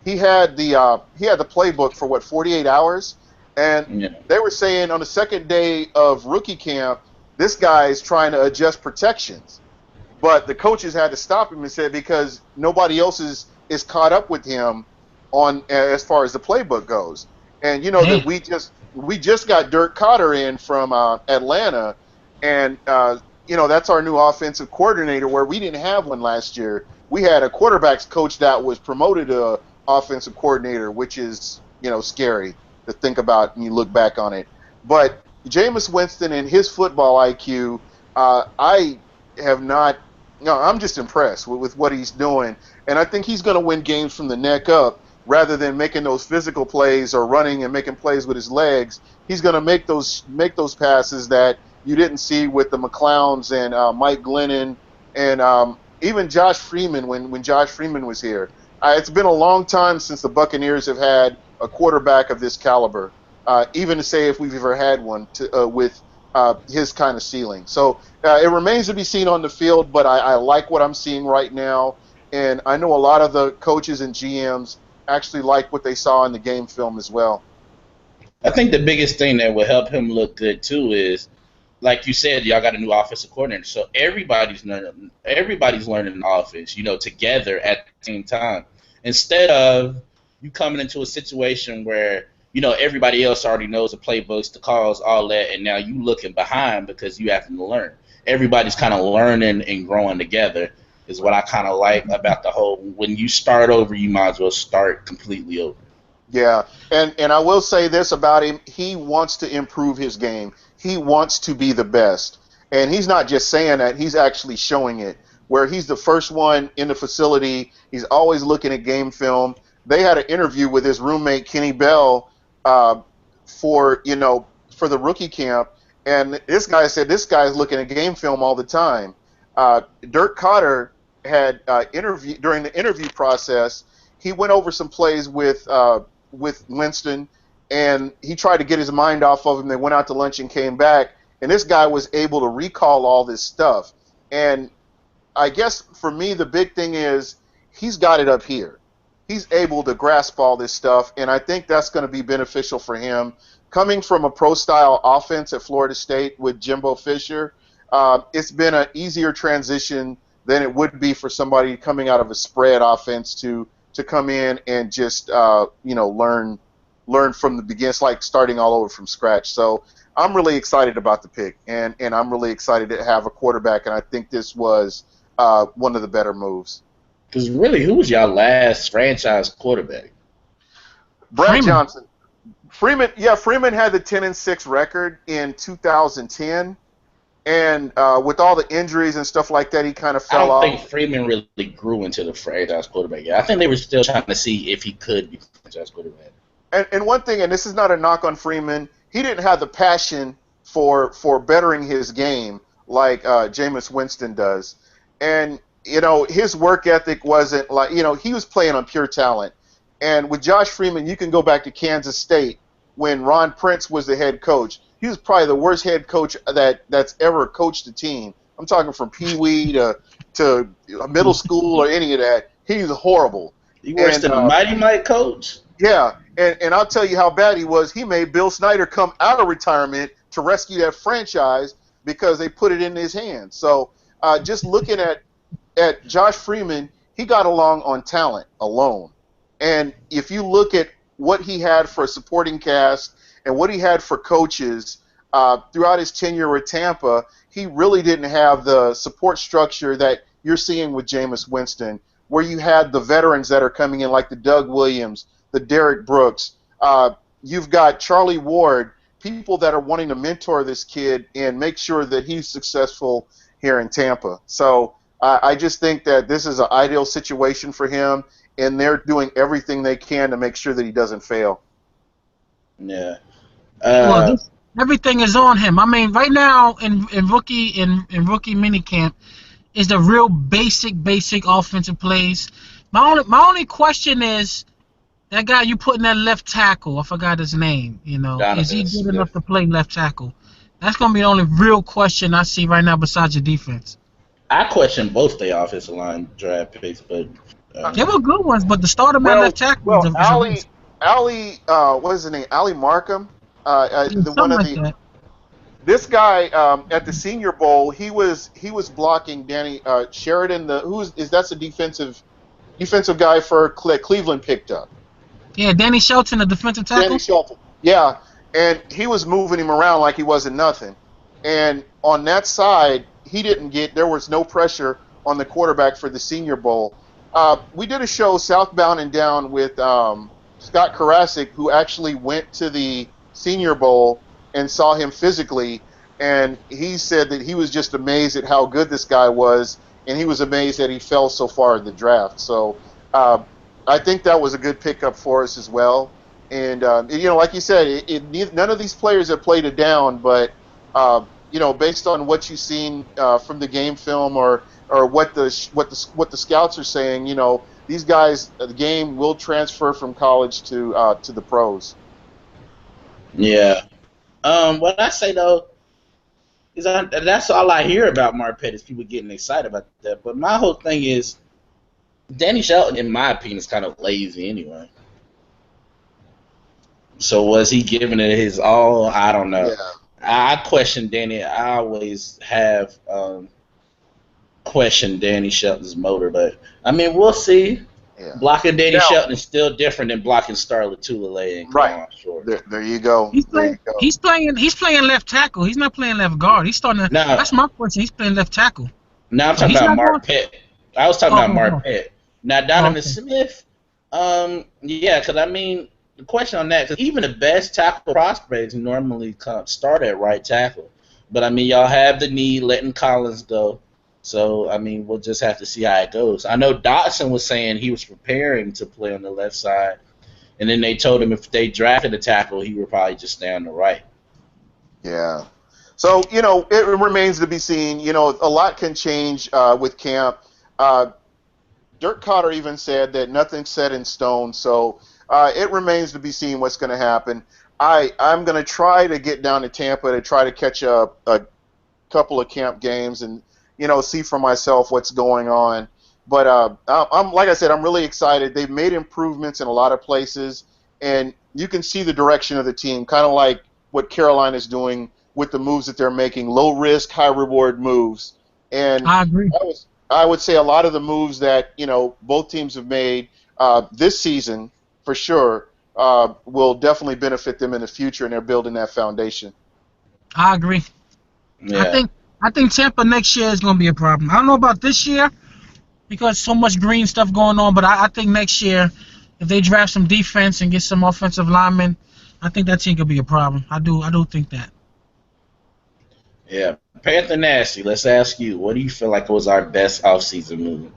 he had the playbook for 48 hours, and Yeah. they were saying on the second day of rookie camp, this guy's trying to adjust protections. But the coaches had to stop him and said because nobody else is caught up with him on as far as the playbook goes. And that Damn. we just got Dirk Cotter in from Atlanta, and that's our new offensive coordinator where we didn't have one last year. We had a quarterbacks coach that was promoted to offensive coordinator, which is scary to think about when you look back on it. But Jameis Winston and his football IQ, I have not. No, I'm just impressed with what he's doing, and I think he's going to win games from the neck up rather than making those physical plays or running and making plays with his legs. He's going to make those passes that you didn't see with the McClowns and Mike Glennon and even Josh Freeman when Josh Freeman was here. It's been a long time since the Buccaneers have had a quarterback of this caliber, even to say if we've ever had one with his kind of ceiling. So it remains to be seen on the field, but I like what I'm seeing right now. And I know a lot of the coaches and GMs actually like what they saw in the game film as well. I think the biggest thing that will help him look good too is, like you said, y'all got a new offensive coordinator, so everybody's learning the offense, together at the same time. Instead of you coming into a situation where everybody else already knows the playbooks, the calls, all that, and now you looking behind because you having to learn. Everybody's kind of learning and growing together is what I kind of like about the whole. When you start over, you might as well start completely over. Yeah, and I will say this about him: he wants to improve his game. He wants to be the best, and he's not just saying that; he's actually showing it. Where he's the first one in the facility, he's always looking at game film. They had an interview with his roommate Kenny Bell for the rookie camp, and this guy said this guy's looking at game film all the time. Dirk Cotter had during the interview process, he went over some plays with Winston, and he tried to get his mind off of him. They went out to lunch and came back, and this guy was able to recall all this stuff. And I guess for me, the big thing is he's got it up here. He's able to grasp all this stuff, and I think that's going to be beneficial for him. Coming from a pro-style offense at Florida State with Jimbo Fisher, it's been an easier transition than it would be for somebody coming out of a spread offense to come in and just learn from the beginning. It's like starting all over from scratch. So I'm really excited about the pick, and I'm really excited to have a quarterback, and I think this was one of the better moves. Because really, who was y'all last franchise quarterback? Brad Freeman. Johnson. Freeman had the 10-6 record in 2010, and with all the injuries and stuff like that, he kind of I fell don't off. think Freeman really grew into the franchise quarterback yet. I think they were still trying to see if he could be franchise quarterback. And one thing, and this is not a knock on Freeman, he didn't have the passion for bettering his game like Jameis Winston does. And, his work ethic wasn't like, he was playing on pure talent. And with Josh Freeman, you can go back to Kansas State when Ron Prince was the head coach. He was probably the worst head coach that's ever coached a team. I'm talking from Pee Wee to middle school or any of that. He's horrible. He worse than the Mighty Mike coach? Yeah, and I'll tell you how bad he was. He made Bill Snyder come out of retirement to rescue that franchise because they put it in his hands. So just looking at Josh Freeman, he got along on talent alone. And if you look at what he had for a supporting cast and what he had for coaches throughout his tenure with Tampa, he really didn't have the support structure that you're seeing with Jameis Winston, where you had the veterans that are coming in like the Doug Williams, the Derek Brooks. You've got Charlie Ward, people that are wanting to mentor this kid and make sure that he's successful here in Tampa. So I just think that this is an ideal situation for him, and they're doing everything they can to make sure that he doesn't fail. Yeah. Everything is on him. I mean, right now in rookie minicamp is the real basic offensive plays. My only question is that guy you put in that left tackle. I forgot his name. Is he good enough to play left tackle? That's gonna be the only real question I see right now besides your defense. I question both the offensive line draft picks, but they were good ones. But the starter man left tackle. Well, Ali, what is his name? Ali Markham. This guy at the Senior Bowl, he was blocking Danny Sheridan. That's a defensive guy for Cleveland picked up. Yeah, Danny Shelton, the defensive tackle. Danny Shelton. Yeah, and he was moving him around like he wasn't nothing. And on that side, there was no pressure on the quarterback for the Senior Bowl. We did a show, Southbound and Down, with Scott Karasik, who actually went to the Senior Bowl and saw him physically, and he said that he was just amazed at how good this guy was, and he was amazed that he fell so far in the draft. So I think that was a good pickup for us as well. And like you said, none of these players have played it down, but based on what you've seen from the game film or what the scouts are saying, these guys, the game will transfer from college to the pros. Yeah. What I say though is that's all I hear about Marpet is people getting excited about that. But my whole thing is Danny Shelton, in my opinion, is kind of lazy anyway. So was he giving it his all? I don't know. Yeah. I question Danny. I always have questioned Danny Shelton's motor, but I mean, we'll see. Yeah. Blocking Danny Shelton is still different than blocking Starlet Tulele. Right. Sure. There you go. He's playing left tackle. He's not playing left guard. He's starting to. That's my question. He's playing left tackle. Now I'm talking about Marpet. I was talking about Marpet. Now Donovan Smith. Because I mean, the question on that, because even the best tackle prospects normally start at right tackle, but I mean, y'all have the need letting Collins go. So, I mean, we'll just have to see how it goes. I know Dotson was saying he was preparing to play on the left side, and then they told him if they drafted a tackle, he would probably just stay on the right. Yeah. So, it remains to be seen. A lot can change with camp. Dirk Cotter even said that nothing's set in stone, so it remains to be seen what's going to happen. I'm going to try to get down to Tampa to try to catch a couple of camp games and see for myself what's going on. But I'm like I said, I'm really excited. They've made improvements in a lot of places, and you can see the direction of the team, kind of like what Carolina's doing with the moves that they're making, low risk, high reward moves. And I agree. I would say a lot of the moves that both teams have made this season, for sure, will definitely benefit them in the future, and they're building that foundation. I agree. Yeah. I think Tampa next year is going to be a problem. I don't know about this year because so much green stuff going on, but I think next year, if they draft some defense and get some offensive linemen, I think that team could be a problem. I do think that. Yeah. Panther Nasty, let's ask you, what do you feel like was our best offseason move?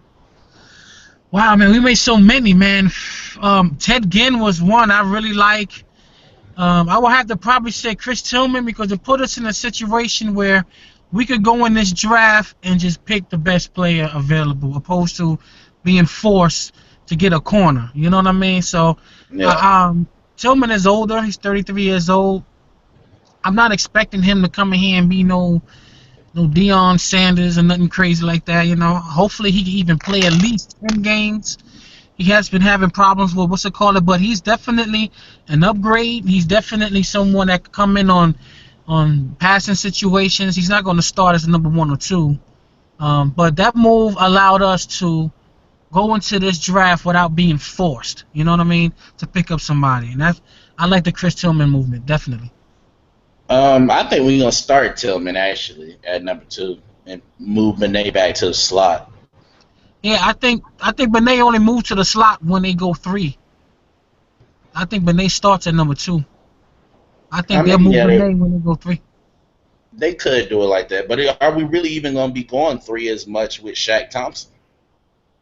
Wow, man, we made so many, man. Ted Ginn was one I really like. I would have to probably say Chris Tillman because it put us in a situation where we could go in this draft and just pick the best player available, opposed to being forced to get a corner. You know what I mean? So, Tillman is older. He's 33 years old. I'm not expecting him to come in here and be no Deion Sanders or nothing crazy like that. Hopefully he can even play at least 10 games. He has been having problems with but he's definitely an upgrade. He's definitely someone that could come in on on passing situations. He's not going to start as a number 1 or 2. But that move allowed us to go into this draft without being forced. You know what I mean? To pick up somebody, and I like the Chris Tillman movement, definitely. I think we're gonna start Tillman actually at number 2 and move Benet back to the slot. Yeah, I think Benet only moved to the slot when they go 3. I think Benet starts at number 2. I think they'll move Benet when they go 3. They could do it like that, but are we really even gonna be going 3 as much with Shaq Thompson?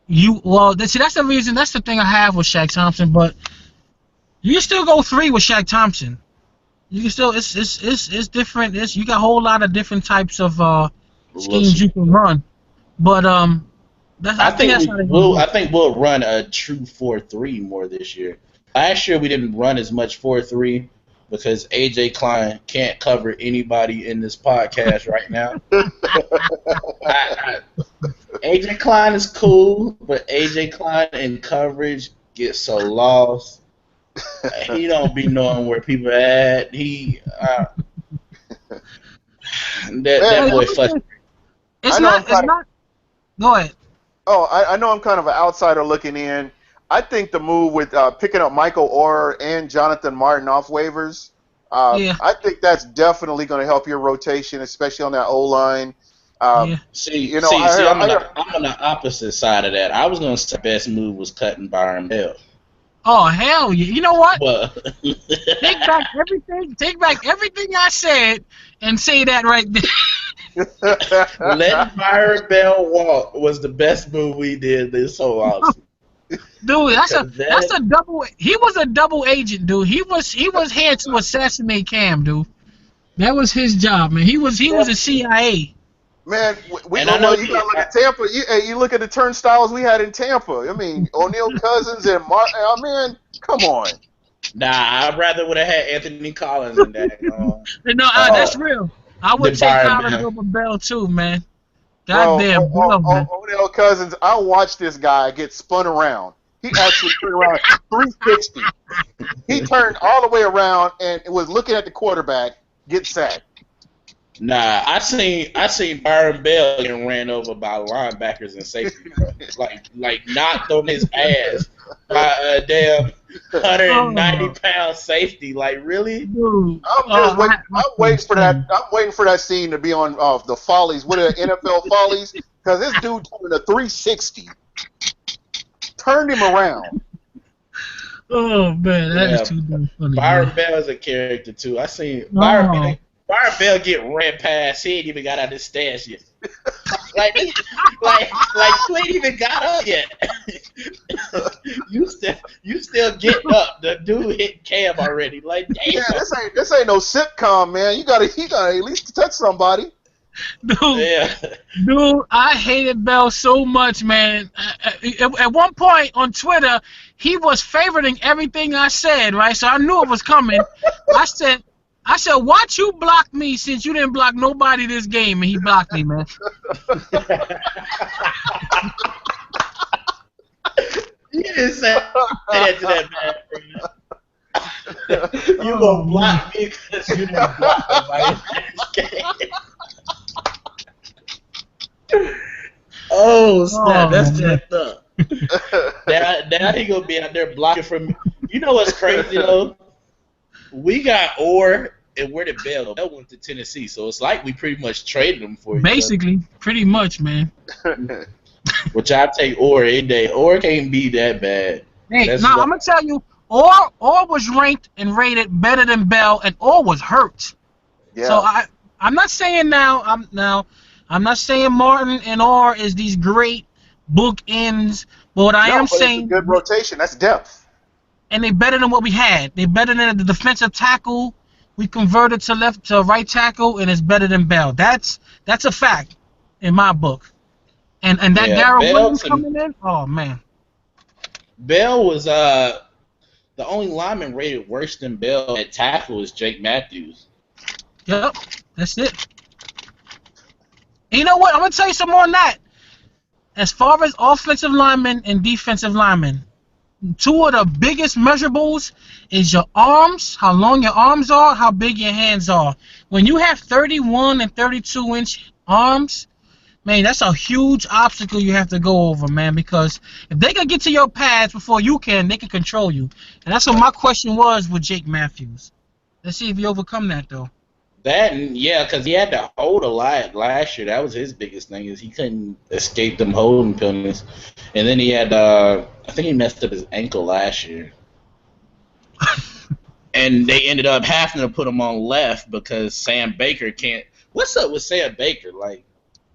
That's the reason. That's the thing I have with Shaq Thompson. But you can still go 3 with Shaq Thompson. You can still it's different. You got a whole lot of different types of schemes you can run. But I think we'll run a true 4-3 more this year. Last year we didn't run as much 4-3 because AJ Klein can't cover anybody in this podcast right now. AJ Klein is cool, but AJ Klein in coverage gets so lost. He don't be knowing where people are at. That boy frustrated. It's not. Go ahead. Oh, I know I'm kind of an outsider looking in. I think the move with picking up Michael Orr and Jonathan Martin off waivers, I think that's definitely going to help your rotation, especially on that O-line. I'm on the opposite side of that. I was going to say the best move was cutting Byron Bell. Oh, hell yeah. You know what? Well, Take back everything I said and say that right there. letting Byron Bell walk was the best move we did this whole offseason. Dude, that's a double. He was a double agent, dude. He was here to assassinate Cam, dude. That was his job, man. He was a CIA. Man, you gotta look at Tampa. You look at the turnstiles we had in Tampa. I mean, O'Neal Cousins and Martin. Oh, man, come on. Nah, I'd rather would have had Anthony Collins in that. That's real. I would take Collins over Bell too, man. Goddamn, man. O'Neal Cousins. I watched this guy get spun around. He actually turned around 360. He turned all the way around and was looking at the quarterback get sacked. Nah, I seen Byron Bell getting ran over by linebackers and safety, like knocked on his ass by a damn 190-pound safety. Like, really? Dude. I'm waiting for that. I'm waiting for that scene to be on the Follies. What are NFL Follies? Because this dude turned a 360, turned him around. Oh man, that is too damn funny. Byron Bell is a character too. I seen Byron Bell get ran past. He ain't even got out his stash yet. like you ain't even got up yet. you still getting up. The dude hit Cam already. Like, damn. Yeah, this ain't no sitcom, man. You gotta at least touch somebody. Dude, I hated Bell so much, man. At one point on Twitter, he was favoriting everything I said, right? So I knew it was coming. I said, watch you block me since you didn't block nobody this game, and he blocked me, man. You didn't say that to that man. You gonna block me because you didn't block nobody this game. Oh, snap. That's jacked up. Now he gonna be out there blocking from me. You know what's crazy, though? We got Orr, and where did Bell? Bell went to Tennessee, so it's like we pretty much traded him for each Basically, pretty much, man. Which I take Orr any day. Orr can't be that bad. Hey, I'm gonna tell you, Orr was ranked and rated better than Bell, and Orr was hurt. Yeah. So I'm not saying I'm not saying Martin and Orr is these great bookends, but what I am saying, it's a good rotation. That's depth. And they better than what we had. They better than the defensive tackle we converted to right tackle, and it's better than Bell. That's a fact in my book. And that Darryl Williams coming in, oh man. Bell was the only lineman rated worse than Bell at tackle is Jake Matthews. Yep, that's it. And you know what? I'm gonna tell you some more on that. As far as offensive linemen and defensive linemen, two of the biggest measurables is your arms, how long your arms are, how big your hands are. When you have 31 and 32-inch arms, man, that's a huge obstacle you have to go over, man, because if they can get to your pads before you can, they can control you. And that's what my question was with Jake Matthews. Let's see if you overcome that, though. That, yeah, because he had to hold a lot last year. That was his biggest thing, is he couldn't escape them holding penalties. And then he had, I think he messed up his ankle last year. And they ended up having to put him on left because Sam Baker can't. What's up with Sam Baker? Like,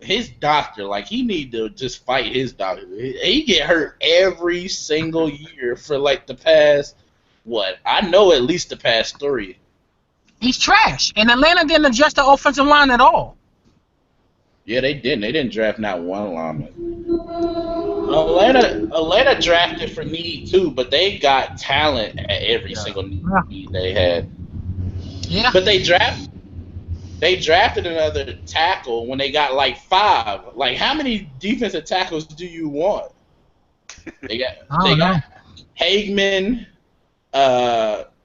his doctor, like, he need to just fight his doctor. He get hurt every single year for, like, the past, I know at least the past 3. He's trash. And Atlanta didn't adjust the offensive line at all. Yeah, they didn't. They didn't draft not one lineman. Atlanta drafted for need too, but they got talent at every single need they had. Yeah. But they drafted another tackle when they got like 5. Like, how many defensive tackles do you want? They got Hagman.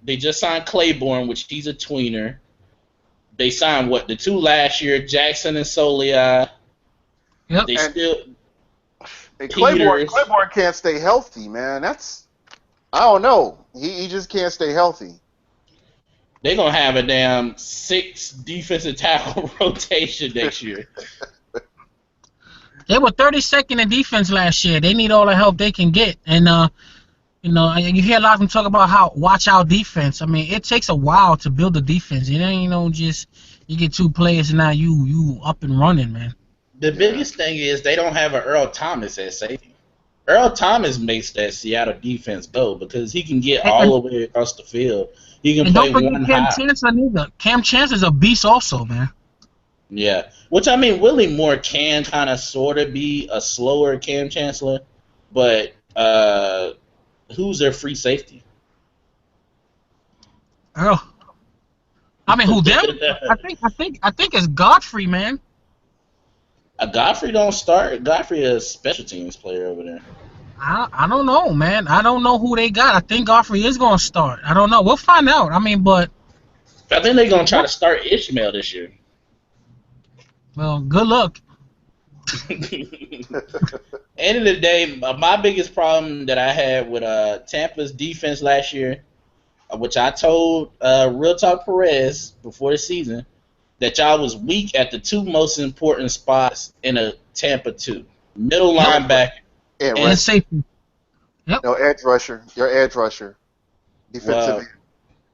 They just signed Claiborne, which he's a tweener. They signed the 2 last year, Jackson and Solia. Yep. Claiborne can't stay healthy, man. I don't know. He just can't stay healthy. They're gonna have a damn 6 defensive tackle rotation next year. They were 32nd in defense last year. They need all the help they can get. And you hear a lot of them talk about how watch our defense. I mean, it takes a while to build a defense. It ain't just you get 2 players and now you up and running, man. The biggest thing is they don't have an Earl Thomas at safety. Earl Thomas makes that Seattle defense go because he can get all the way across the field. He can play one high. Cam Chancellor's a beast also, man. Yeah. Which, I mean, Willie Moore can kind of sort of be a slower Cam Chancellor, but who's their free safety? Oh, I mean, who them? I think it's Godfrey, man. Godfrey don't start. Godfrey is a special teams player over there. I don't know, man. I don't know who they got. I think Godfrey is going to start. I don't know. We'll find out. I mean, but I think they're going to try to start Ishmael this year. Well, good luck. End of the day, my biggest problem that I had with Tampa's defense last year, which I told Real Talk Perez before the season, that y'all was weak at the 2 most important spots in a Tampa 2. Middle linebacker and safety. Yep. No, edge rusher. Your edge rusher. Defensive end.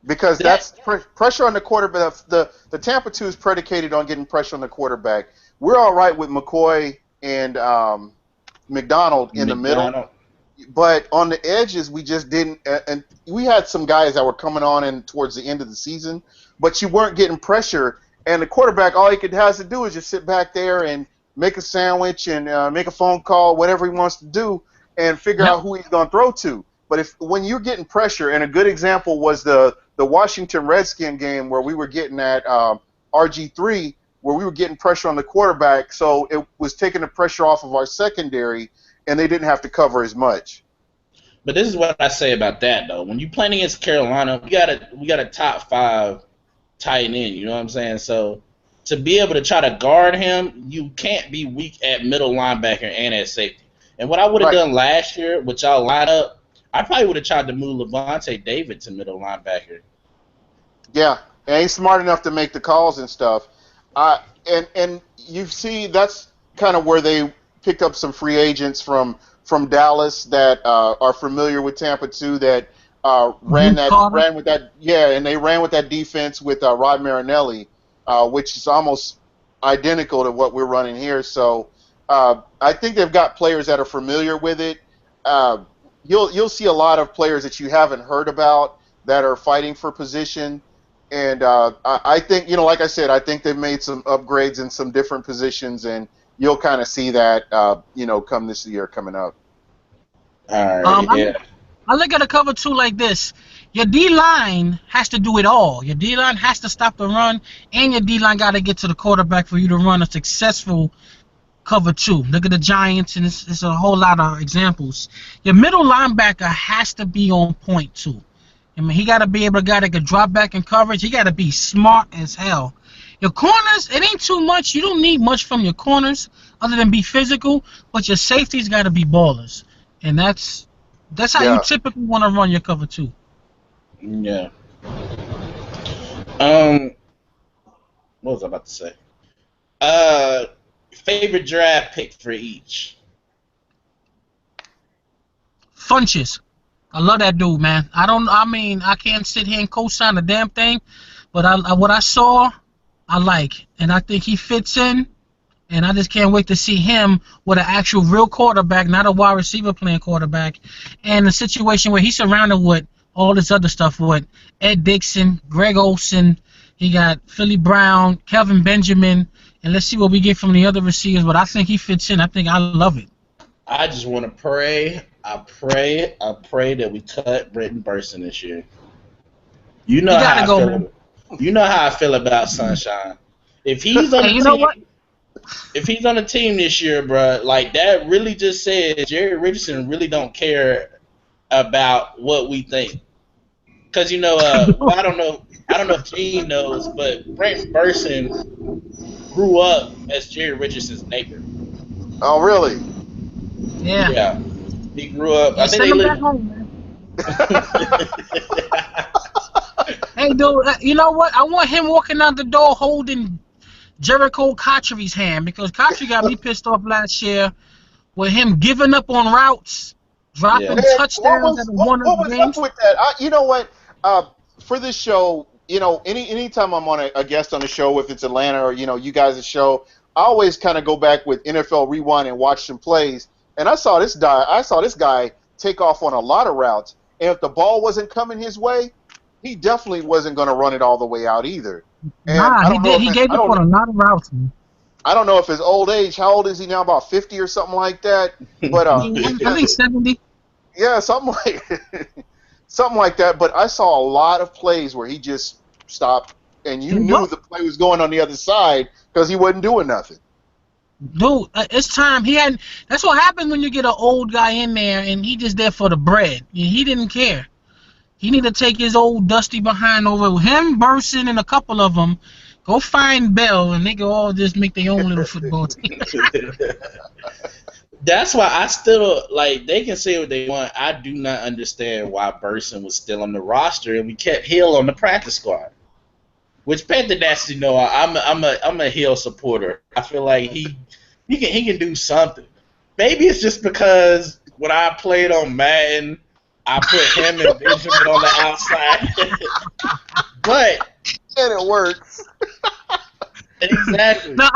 Because that's pressure on the quarterback. The Tampa 2 is predicated on getting pressure on the quarterback. We're all right with McCoy and McDonald in the middle. But on the edges, we just didn't. And we had some guys that were coming on in towards the end of the season, but you weren't getting pressure. And the quarterback, all he has to do is just sit back there and make a sandwich and make a phone call, whatever he wants to do, and figure out who he's going to throw to. But when you're getting pressure, and a good example was the Washington Redskin game where we were getting at RG3, where we were getting pressure on the quarterback, so it was taking the pressure off of our secondary, and they didn't have to cover as much. But this is what I say about that, though. When you're playing against Carolina, we got a top 5 tight end, you know what I'm saying? So to be able to try to guard him, you can't be weak at middle linebacker and at safety. And what I would have done last year with y'all lineup, I probably would have tried to move Levante David to middle linebacker. Yeah, and he's smart enough to make the calls and stuff. And you see that's kind of where they picked up some free agents from Dallas that are familiar with Tampa 2 that ran with that defense with Rod Marinelli, which is almost identical to what we're running here. So I think they've got players that are familiar with it. You'll see a lot of players that you haven't heard about that are fighting for position. And I think, like I said, I think they've made some upgrades in some different positions, and you'll kind of see that, come this year coming up. All right, I look at a cover 2 like this. Your D-line has to do it all. Your D-line has to stop the run, and your D-line got to get to the quarterback for you to run a successful cover 2. Look at the Giants, and it's a whole lot of examples. Your middle linebacker has to be on point too. I mean, he got to be able to guy that can drop back in coverage. He got to be smart as hell. Your corners, it ain't too much. You don't need much from your corners other than be physical, but your safeties got to be ballers, and that's how you typically want to run your cover 2. Yeah. What was I about to say? Favorite draft pick for each. Funches. I love that dude, man. I can't sit here and co-sign a damn thing, but what I saw, I like, and I think he fits in, and I just can't wait to see him with an actual real quarterback, not a wide receiver playing quarterback, and a situation where he's surrounded with all this other stuff with Ed Dixon, Greg Olsen, he got Philly Brown, Kelvin Benjamin, and let's see what we get from the other receivers, but I think he fits in. I think I love it. I just want to pray. I pray that we cut Brenton Burson this year. You know how I feel. Man. You know how I feel about Sunshine. If he's on the team, if he's on the team this year, bro, like that really just says Jerry Richardson really don't care about what we think. Cause you know, well, I don't know if Gene knows, but Brenton Burson grew up as Jerry Richardson's neighbor. Oh, really? Yeah. Yeah. He grew up. I think they lived back home, man. Hey, dude, you know what? I want him walking out the door holding Jericho Cotchery's hand, because Cotchery got me pissed off last year with him giving up on routes, dropping touchdowns at one of the games. What was up with that? You know what? For this show, you know, anytime I'm on a guest on the show, if it's Atlanta or, you know, you guys' show, I always kind of go back with NFL Rewind and watch some plays. And I saw this guy take off on a lot of routes. And if the ball wasn't coming his way, he definitely wasn't going to run it all the way out either. And he did. He gave up on a lot of routes, man. I don't know if his old age, how old is he now? About 50 or something like that. But I think 70. Yeah, something like that. But I saw a lot of plays where he just stopped, and you knew the play was going on the other side because he wasn't doing nothing. Dude, it's time. That's what happens when you get an old guy in there and he just there for the bread. He didn't care. He need to take his old dusty behind over with him, Burson, and a couple of them. Go find Bell, and they go all just make their own little football team. That's why I still, like, they can say what they want. I do not understand why Burson was still on the roster and we kept Hill on the practice squad. Which Panther Nasty know I'm a Hill supporter. I feel like he can do something. Maybe it's just because when I played on Madden, I put him and Benjamin on the outside. But and it works. Exactly. Now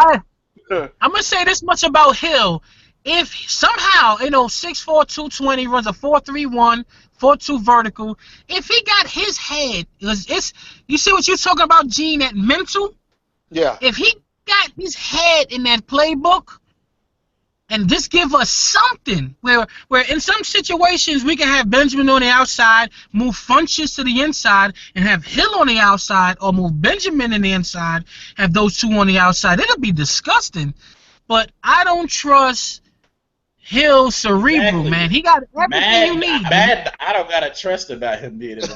I'm gonna say this much about Hill. If somehow, 6'4", 220, runs a 4.31, 4.2 vertical, if he got his head, you see what you're talking about, Gene, that mental? Yeah. If he got his head in that playbook and just give us something where in some situations we can have Benjamin on the outside, move Funches to the inside, and have Hill on the outside, or move Benjamin in the inside, have those two on the outside. It'll be disgusting. But I don't trust Hill cerebral, man. He got everything you need. I don't gotta trust about him being in the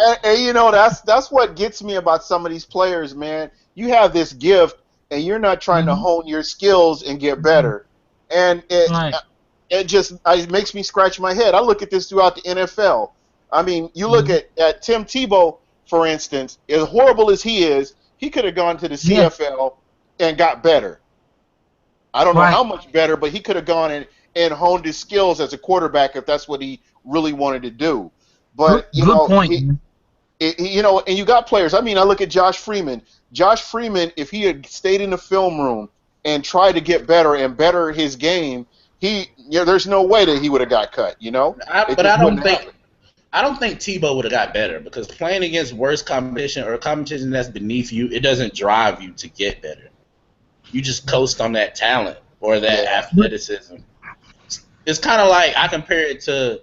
and that's what gets me about some of these players, man. You have this gift, and you're not trying to hone your skills and get better. And it makes me scratch my head. I look at this throughout the NFL. I mean, you look at Tim Tebow, for instance. As horrible as he is, he could have gone to the CFL and got better. I don't know how much better, but he could have gone and honed his skills as a quarterback if that's what he really wanted to do. But good point. and you got players. I mean, I look at Josh Freeman. Josh Freeman, if he had stayed in the film room and tried to get better and better his game, there's no way that he would have got cut. I don't think Tebow would have got better, because playing against worse competition or competition that's beneath you, it doesn't drive you to get better. You just coast on that talent or that athleticism. It's kind of like, I compare it to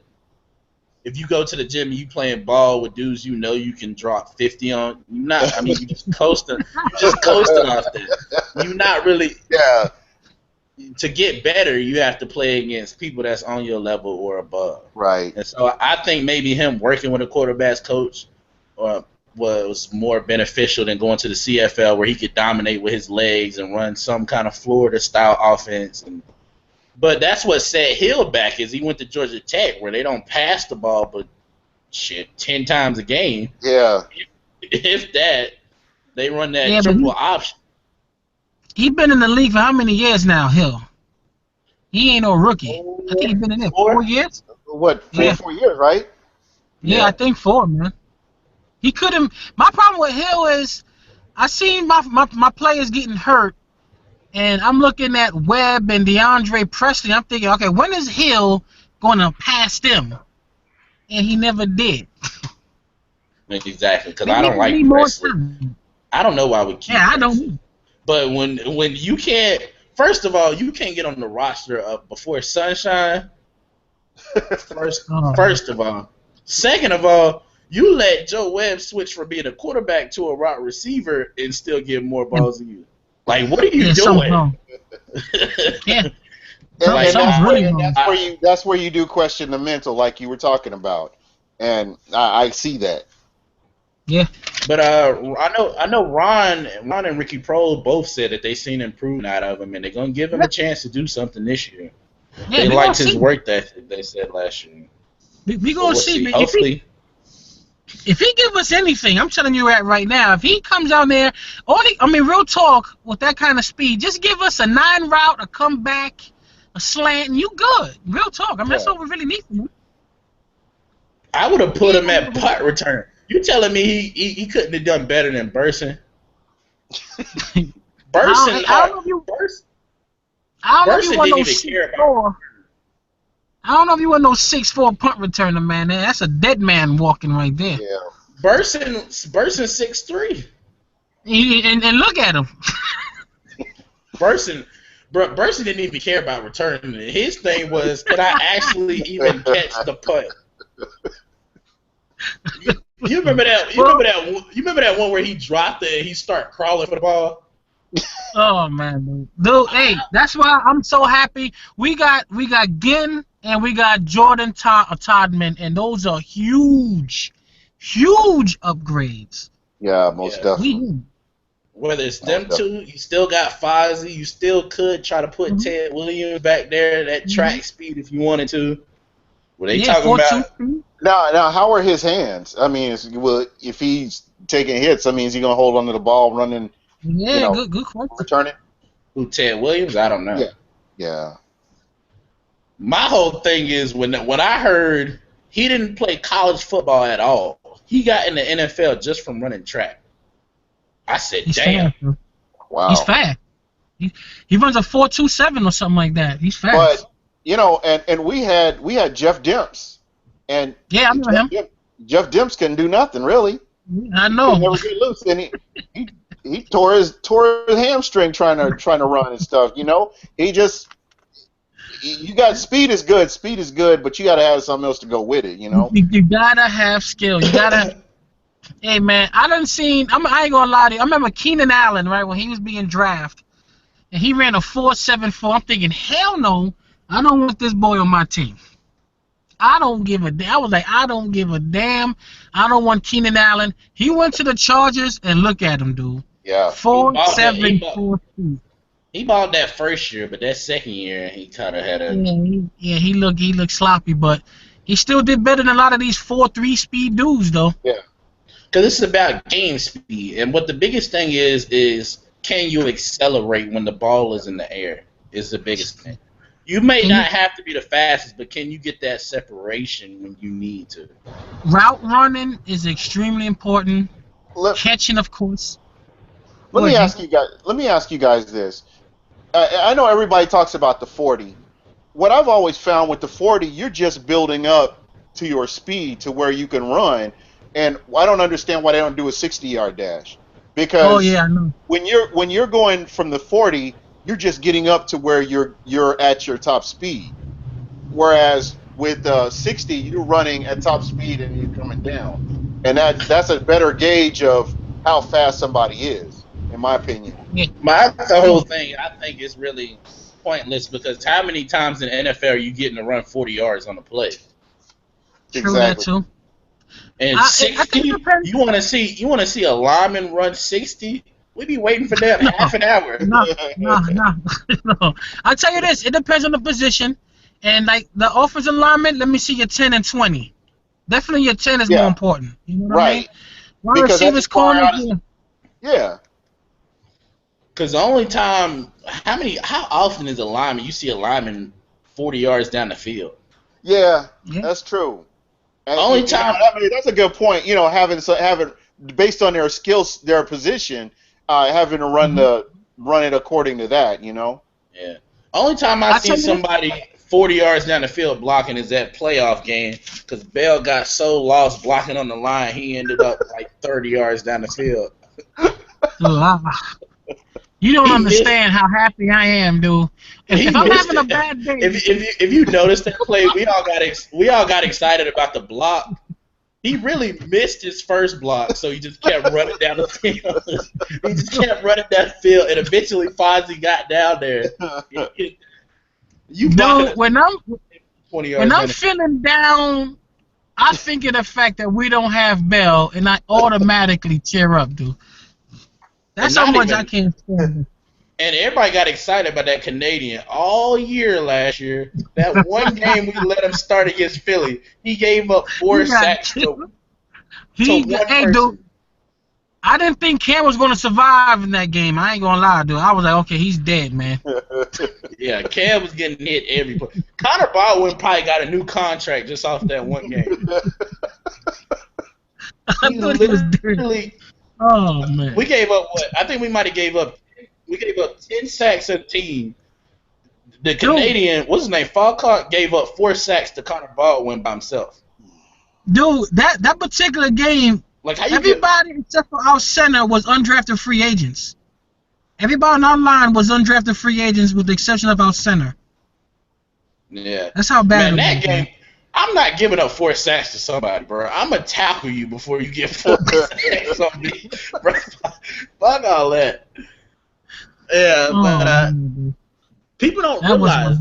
if you go to the gym and you playing ball with dudes you know you can drop 50 on, you not. I mean, you just coasting. You just coasting off that. You not really. Yeah. To get better, you have to play against people that's on your level or above. Right. And so I think maybe him working with a quarterbacks coach was more beneficial than going to the CFL where he could dominate with his legs and run some kind of Florida-style offense. But that's what set Hill back is he went to Georgia Tech where they don't pass the ball but 10 times a game. Yeah. If that, they run that triple option. He's been in the league for how many years now, Hill? He ain't no rookie. I think he's been in there 4 years. What, 4 years, right? Yeah, I think 4, man. He couldn't. My problem with Hill is I seen my players getting hurt, and I'm looking at Webb and DeAndre Presley. I'm thinking, okay, when is Hill going to pass them? And he never did. Exactly, because I don't like Presley. I don't know why we keep. Yeah, I don't. But when you can't, first of all, you can't get on the roster before sunshine. First of all. Second of all, you let Joe Webb switch from being a quarterback to a wide receiver and still get more balls than you. Like, what are you doing? Yeah. That's where you do question the mental, like you were talking about, and I see that. Yeah. But I know Ron and Ricky Prohl both said that they seen improvement out of him, and they're gonna give him a chance to do something this year. Yeah, they liked his work that they said last year. We gonna see, man. Hopefully. If he give us anything, I'm telling you right now, if he comes down there, real talk, with that kind of speed, just give us a 9 route, a comeback, a slant, and you good. Real talk. I mean, that's what we really need from him. I would have put him at punt return. You telling me he couldn't have done better than Burson? Burson didn't even care about. I don't know if you want no 6'4" punt returner, man. That's a dead man walking right there. Yeah. Burson 6'3". And look at him. Burson didn't even care about returning it. His thing was, can I actually even catch the punt? You remember that? You remember that one where he dropped it and he started crawling for the ball? Oh man, dude. Hey, that's why I'm so happy. We got Ginn and we got Jordan Todman, and those are huge upgrades. Yeah, most definitely. Whether it's them two, you still got Fozzie. You still could try to put Ted Williams back there, that track speed if you wanted to. Were they talking about? Now, how are his hands? I mean, if he's taking hits, I mean, is he going to hold onto the ball, running? Yeah, good question. Returning? Who, Ted Williams? I don't know. Yeah. My whole thing is when I heard he didn't play college football at all, he got in the NFL just from running track. I said, damn. Fast, wow. He's fast. He runs a 4.27 or something like that. He's fast. But and we had Jeff Demps, and I remember him. Jeff Demps couldn't do nothing really. I know. He never get loose, and he tore his hamstring trying to run and stuff. You got speed is good, but you got to have something else to go with it. You gotta have skill. You gotta. Hey man, I ain't gonna lie to you. I remember Keenan Allen, right, when he was being drafted, and he ran a 4.74. I'm thinking, hell no, I don't want this boy on my team. I don't give a damn. I was like, I don't give a damn. I don't want Keenan Allen. He went to the Chargers, and look at him, dude. Yeah. 4.74. He balled that first year, but that second year he kind of had a. Yeah, he looked sloppy, but he still did better than a lot of these 4.3 speed dudes, though. Yeah. Because this is about game speed, and what the biggest thing is can you accelerate when the ball is in the air? Is the biggest thing. You may not have to be the fastest, but can you get that separation when you need to? Route running is extremely important. Catching, of course. Let me ask you guys this. I know everybody talks about the 40. What I've always found with the 40, you're just building up to your speed to where you can run. And I don't understand why they don't do a 60-yard dash. Because I know. when you're going from the 40, you're just getting up to where you're at your top speed. Whereas with 60, you're running at top speed and you're coming down, and that's a better gauge of how fast somebody is, in my opinion. Yeah. The whole thing, I think, is really pointless because how many times in the NFL are you getting to run 40 yards on a play? True that Exactly. too. And I 60, think it depends. you want to see a lineman run 60? We be waiting for that half an hour. No. No. I'll tell you this, it depends on the position. And like the offensive lineman, let me see your 10 and 20. Definitely your 10 is more important. You know what I mean? Right. Wide Because that's receivers, far corners, out. yeah. Yeah. Because the only time, how often is a lineman, you see a lineman 40 yards down the field? Yeah, Yeah. that's true. And Only time- I mean, that's a good point. You know, having based on their skills, their position, having to run it according to that. You know. Yeah. Only time I I'll see tell you somebody 40 yards down the field blocking is that playoff game because Bell got so lost blocking on the line, he ended up like 30 yards down the field. You don't He understand how happy I am, dude. If I'm missed having a it. bad day, If you noticed that play, we all got excited about the block. He really missed his first block, so he just kept running down the field. He just kept running down the field, and eventually Fonzie got down there. You dude, when 20 yards. I'm feeling down, I think of the fact that we don't have Bell, and I automatically cheer up, dude. That's how much I can't stand it. And everybody got excited about that Canadian all year last year. That one game we let him start against Philly, he gave up 4 sacks to one person. Dude, I didn't think Cam was going to survive in that game. I ain't going to lie, dude. I was like, okay, he's dead, man. Yeah, Cam was getting hit every play. Connor Baldwin probably got a new contract just off that one game. I thought he was dirty. Oh, man. We gave up what? I think we might have gave up 10 sacks a team. The Canadian, what's his name? Falcott gave up 4 sacks to Connor Baldwin by himself. Dude, that particular game, Like everybody except for our center was undrafted free agents. Everybody on our line was undrafted free agents with the exception of our center. Yeah. That's how bad Man, it that was. game, I'm not giving up 4 sacks to somebody, bro. I'm going to tackle you before you get 4 sacks on me. Bro, fuck all that. Yeah, but people don't realize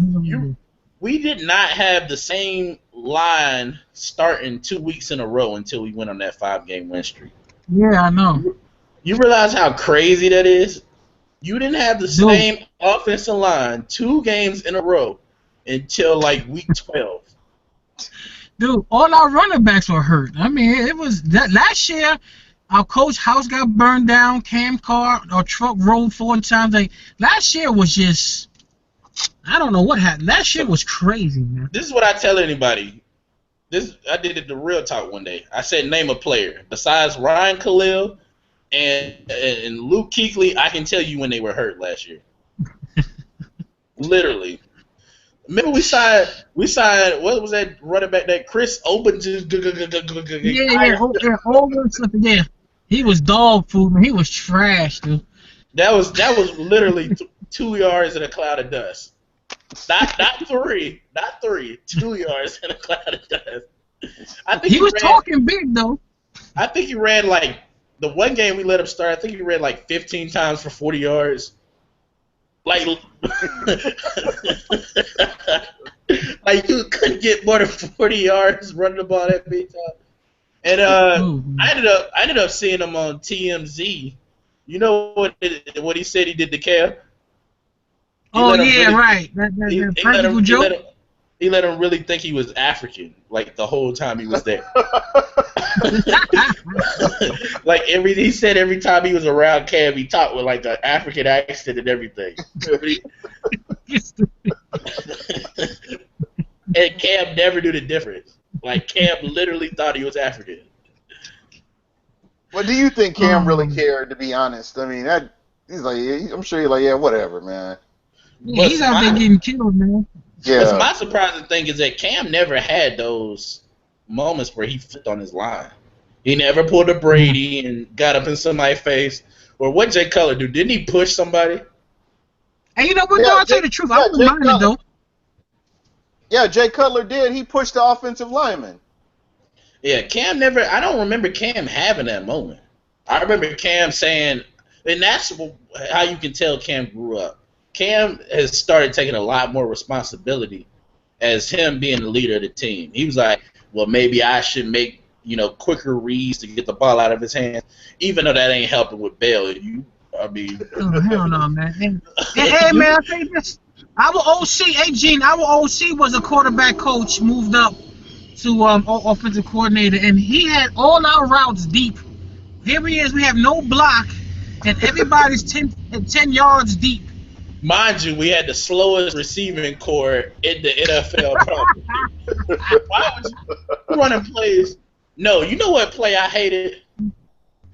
we did not have the same line starting 2 weeks in a row until we went on that 5-game win streak. Yeah, I know. You realize how crazy that is? You didn't have the same offensive line 2 games in a row until like week 12. Dude, all our running backs were hurt. I mean, it was that last year. Our coach house got burned down. Cam car or truck rolled 4 times. Like last year was just, I don't know what happened. Last year was crazy, man. This is what I tell anybody. I did it the real talk one day. I said name a player besides Ryan Khalil and Luke Kuechly. I can tell you when they were hurt last year. Literally. Remember we signed what was that running back that Chris opened just yeah. He was dog food, man. He was trash, dude. That was literally 2 yards in a cloud of dust. Not 3, 2 yards in a cloud of dust. I think he was talking big though. I think he ran like the one game we let him start. I think he ran like 15 times for 40 yards. Like you couldn't get more than 40 yards running the ball that big time. And I ended up seeing him on TMZ. You know what he said he did to Cam? Right. That practical joke. He let him really think he was African, like the whole time he was there. Like he said every time he was around Cam, he talked with like an African accent and everything. And Cam never knew the difference. Like Cam literally thought he was African. Well, do you think Cam really cared? To be honest, I mean, he's like, I'm sure he's like, yeah, whatever, man. Yeah, he's out there getting killed, man. Yeah. But my surprising thing is that Cam never had those moments where he flipped on his line. He never pulled a Brady and got up in somebody's face. Or what Jay Cutler do? Didn't he push somebody? And you know what, though? I'll tell you the truth. I wouldn't mind it, though. Yeah, Jay Cutler did. He pushed the offensive lineman. Yeah, Cam never. I don't remember Cam having that moment. I remember Cam saying, and that's how you can tell Cam grew up. Cam has started taking a lot more responsibility as him being the leader of the team. He was like, well, maybe I should make quicker reads to get the ball out of his hands, even though that ain't helping with Bell. I mean, oh, hell no, man. Hey, man, I think this. Our OC, hey Gene, our OC was a quarterback coach, moved up to offensive coordinator, and he had all our routes deep. Here he is, we have no block, and everybody's 10 yards deep. Mind you, we had the slowest receiving core in the NFL probably. Why was you running plays? No, you know what play I hated?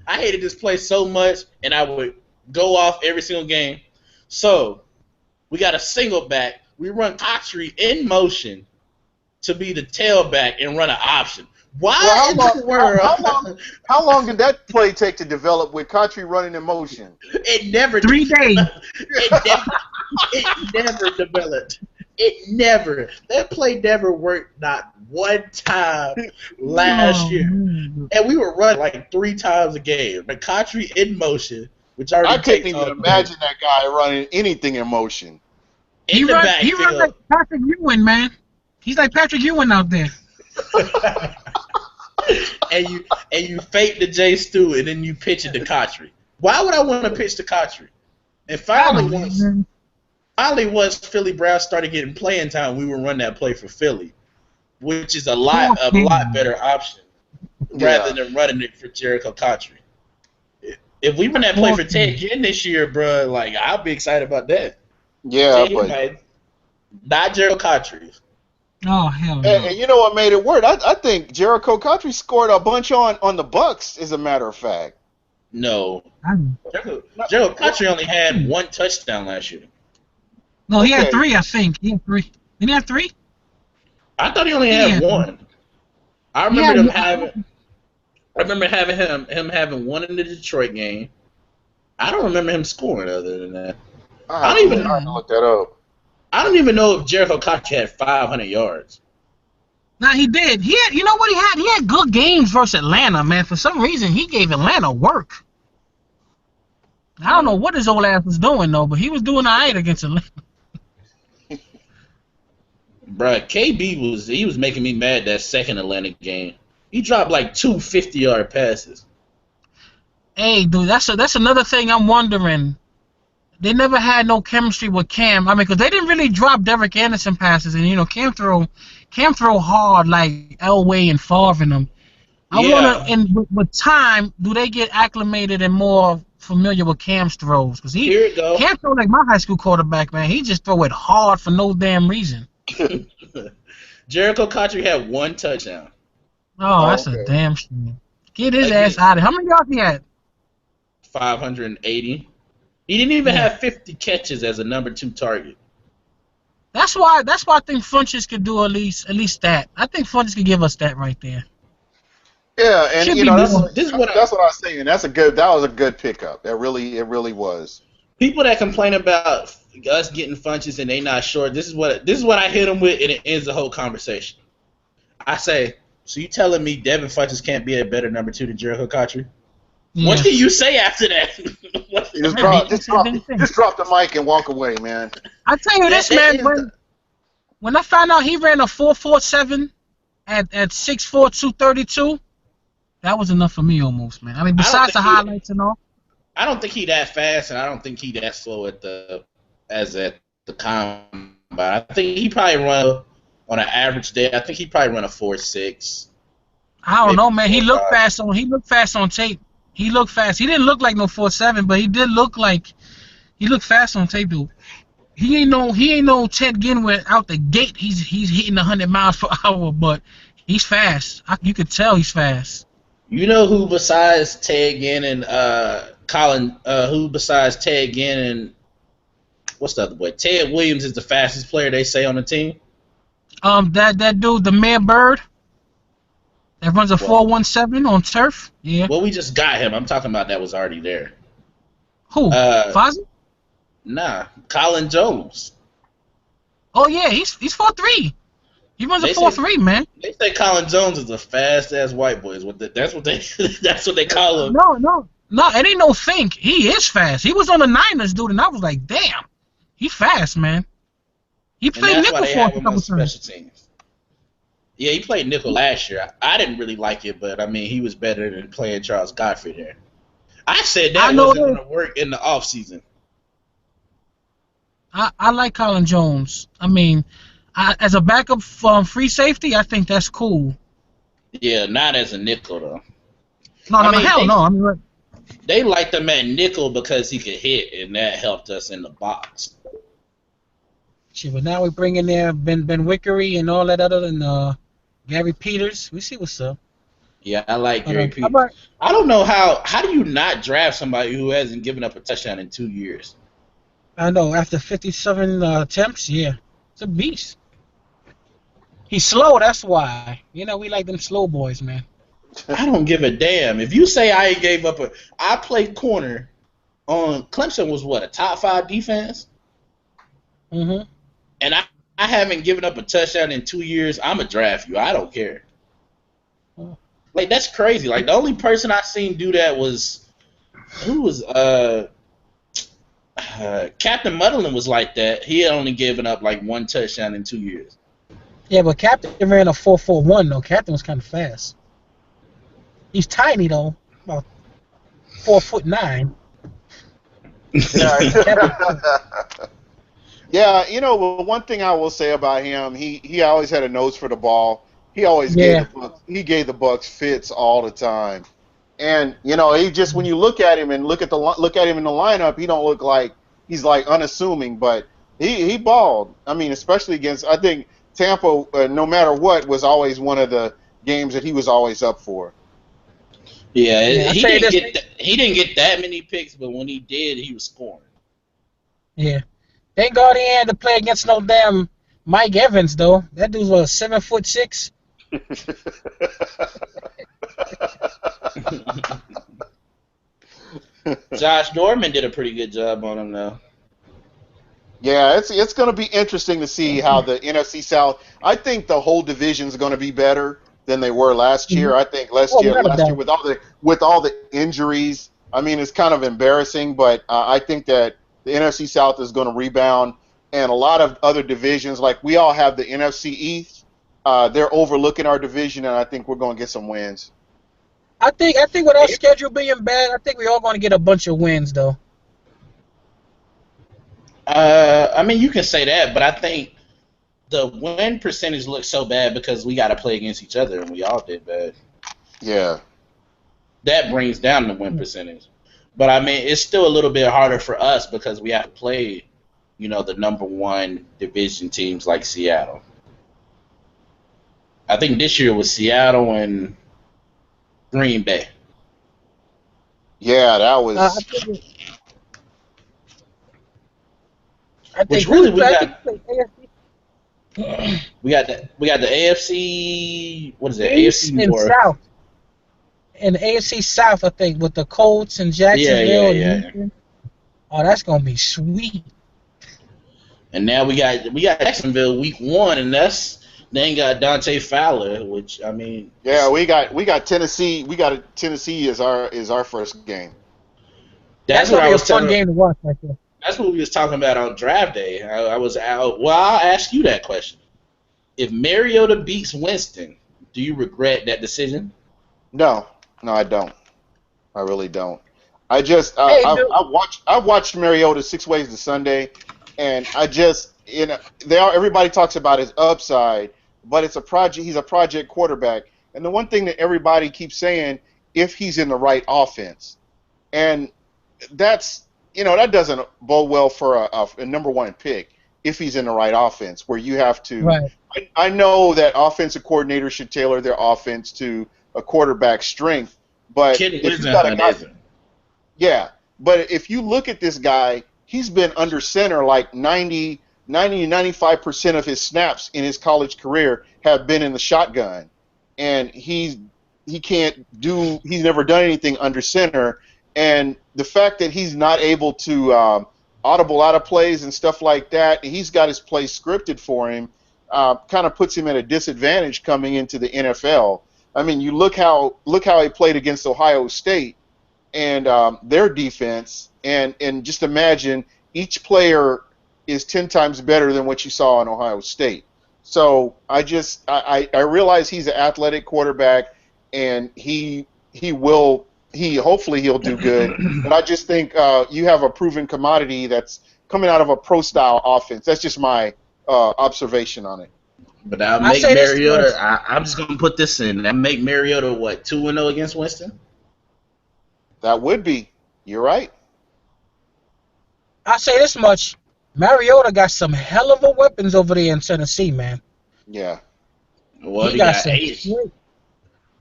I hated this play so much, and I would go off every single game. So, we got a single back. We run Autry in motion to be the tailback and run an option. Why in the world? How long did that play take to develop with Autry running in motion? It never 3 days. It never developed. It never. That play never worked not one time last year. And we were running like 3 times a game. McCautry in motion, which already I couldn't even imagine that guy running anything in motion. He runs like Patrick Ewing, man. He's like Patrick Ewing out there. and you fake the J Stu and then you pitch it to Autry. Why would I want to pitch to Autry? And finally once Philly Browns started getting playing time, we would run that play for Philly, which is a lot better option rather than running it for Jericho Autry. If we run that play for Ted Ginn this year, bro, like I'll be excited about that. Yeah, but not Jericho Autry. Oh hell no! And you know what made it worse? I think Jericho Autry scored a bunch on the Bucks. As a matter of fact. No, Jericho Autry only had 1 touchdown last year. No, he had 3. I think he had 3. Didn't he have 3? I thought he only had 1. I remember him having 1 in the Detroit game. I don't remember him scoring other than that. I don't even look that up. I don't even know if Jericho Autry had 500 yards. Nah, he did. He had, you know what he had? He had good games versus Atlanta, man. For some reason, he gave Atlanta work. I don't know what his old ass was doing, though, but he was doing all right against Atlanta. Bruh, KB was making me mad that second Atlanta game. He dropped like 2 50-yard passes. Hey, dude, that's another thing I'm wondering. They never had no chemistry with Cam. I mean, because they didn't really drop Derek Anderson passes, and Cam throw hard like Elway and Favre in them. I wonder, and with time, do they get acclimated and more familiar with Cam's throws? Because Cam throw like my high school quarterback, man. He just throw it hard for no damn reason. Jericho Autry had 1 touchdown. Oh, that's a damn shame. Get his ass out of here. How many yards he had? 580. He didn't even have 50 catches as a number 2 target. That's why I think Funches could do at least that. I think Funches could give us that right there. Yeah, and that's what I was saying. That was a good pickup. It really was. People that complain about us getting Funches and they not sure, this is what I hit them with, and it ends the whole conversation. I say, so you telling me Devin Funches can't be a better number 2 than Jericho Autry? Yeah. What can you say after that? Just drop the mic and walk away, man. I tell you this, man. When I found out he ran a 4.47 at 6'4", 232, that was enough for me almost, man. I mean, besides the highlights and all. I don't think he that fast, and I don't think he that slow at the combine. I think he probably run on an average day. I think he probably run a 4.6. I don't know, man. He looked fast on tape. He looked fast. He didn't look like no 4.7, but he looked fast on tape, dude. He ain't no Ted Ginn where out the gate he's hitting 100 miles per hour, but he's fast. You could tell he's fast. You know who besides Ted Ginn and what's the other boy? Ted Williams is the fastest player they say on the team. That dude, the Mayor Bird. That runs a 4.17 on turf. Yeah. Well, we just got him. I'm talking about that was already there. Who? Fozzie? Nah, Colin Jones. Oh yeah, he's 4.3. He runs a They say 4.3, man. they say Colin Jones is a fast ass white boy. That's what they that's what they call him. No, it ain't no think. He is fast. He was on the Niners, dude, and I was like, damn, he fast, man. He And played that's why nickel they for us have a him on couple times. special teams. Yeah, he played nickel last year. I didn't really like it, but I mean, he was better than playing Charles Godfrey there. I said I that know wasn't going this. to work in the offseason. I like Colin Jones. I mean, as a backup from free safety, I think that's cool. Yeah, not as a nickel though. No, I mean, hell no. I mean, they liked him at nickel because he could hit, and that helped us in the box. shit, but now we bring in there Ben Wickery and all that other and Gary Peters. We see what's up. Yeah, I like But Gary how Pete. about I don't know how do you not draft somebody who hasn't given up a touchdown in 2 years? I know after 57 attempts, yeah, it's a beast. He's slow, that's why. You know, we like them slow boys, man. I don't give a damn. If you say I gave up I played corner on Clemson was what, a top 5 defense? Mm-hmm. And I haven't given up a touchdown in 2 years. I'm going to draft you. I don't care. Like, that's crazy. Like, the only person I seen do that was, who was, Captain Mudlin was like that. He had only given up like 1 touchdown in 2 years. Yeah, but Captain ran a 4.41 though. Captain was kind of fast. He's tiny though, about 4'9". Yeah, you know, one thing I will say about him, he always had a nose for the ball. He always gave the Bucks fits all the time. And you know, he just when you look at him and look at him in the lineup, he don't look like he's like unassuming, but he balled. I mean, especially against I think Tampa, no matter what, was always one of the games that he was always up for. Yeah, he didn't get that many picks, but when he did, he was scoring. Yeah. Thank God he had to play against no damn Mike Evans though. That dude was 7'6". Josh Norman did a pretty good job on him though. Yeah, it's going to be interesting to see how the NFC South. I think the whole division is going to be better than they were last year. I think last year with all the injuries, I mean, it's kind of embarrassing. But I think that the NFC South is going to rebound, and a lot of other divisions, like we all have the NFC East, they're overlooking our division, and I think we're going to get some wins. I think with our schedule being bad, I think we're all going to get a bunch of wins though. I mean, you can say that, but I think the win percentage looks so bad because we got to play against each other, and we all did bad. Yeah. That brings down the win percentage. But, I mean, it's still a little bit harder for us because we have to play, you know, the number 1 division teams like Seattle. I think this year was Seattle and Green Bay. Yeah, that was... I think Which really we got the AFC. What is it? East AFC and North. South. And the AFC South, I think, with the Colts and Jacksonville. Yeah. Oh, that's gonna be sweet. And now we got Jacksonville week 1, and they ain't got Dante Fowler, which I mean. Yeah, we got Tennessee. We got Tennessee as our first game. That's gonna be a fun game to watch right there. That's what we was talking about on draft day. I was out. Well, I'll ask you that question. If Mariota beats Winston, do you regret that decision? No, I don't. I really don't. I just I watched Mariota 6 Ways to Sunday, and I just everybody talks about his upside, but it's a project. He's a project quarterback, and the one thing that everybody keeps saying, if he's in the right offense, and that's. That doesn't bode well for a number 1 pick if he's in the right offense, where you have to. Right. I know that offensive coordinators should tailor their offense to a quarterback's strength, but if you got a guy, but if you look at this guy, he's been under center like 95% of his snaps in his college career have been in the shotgun, and he's never done anything under center. And the fact that he's not able to audible out of plays and stuff like that, he's got his plays scripted for him. kind of puts him at a disadvantage coming into the NFL. I mean, you look how he played against Ohio State and their defense, and just imagine each player is 10 times better than what you saw in Ohio State. So I realize he's an athletic quarterback, and hopefully he'll do good. But I just think you have a proven commodity that's coming out of a pro style offense. That's just my observation on it. But I'll make Mariota. I'm just gonna put this in. That make Mariota what 2-0 against Winston? That would be. You're right. I say this much: Mariota got some hell of a weapons over there in Tennessee, man. Yeah. Well, he got HD.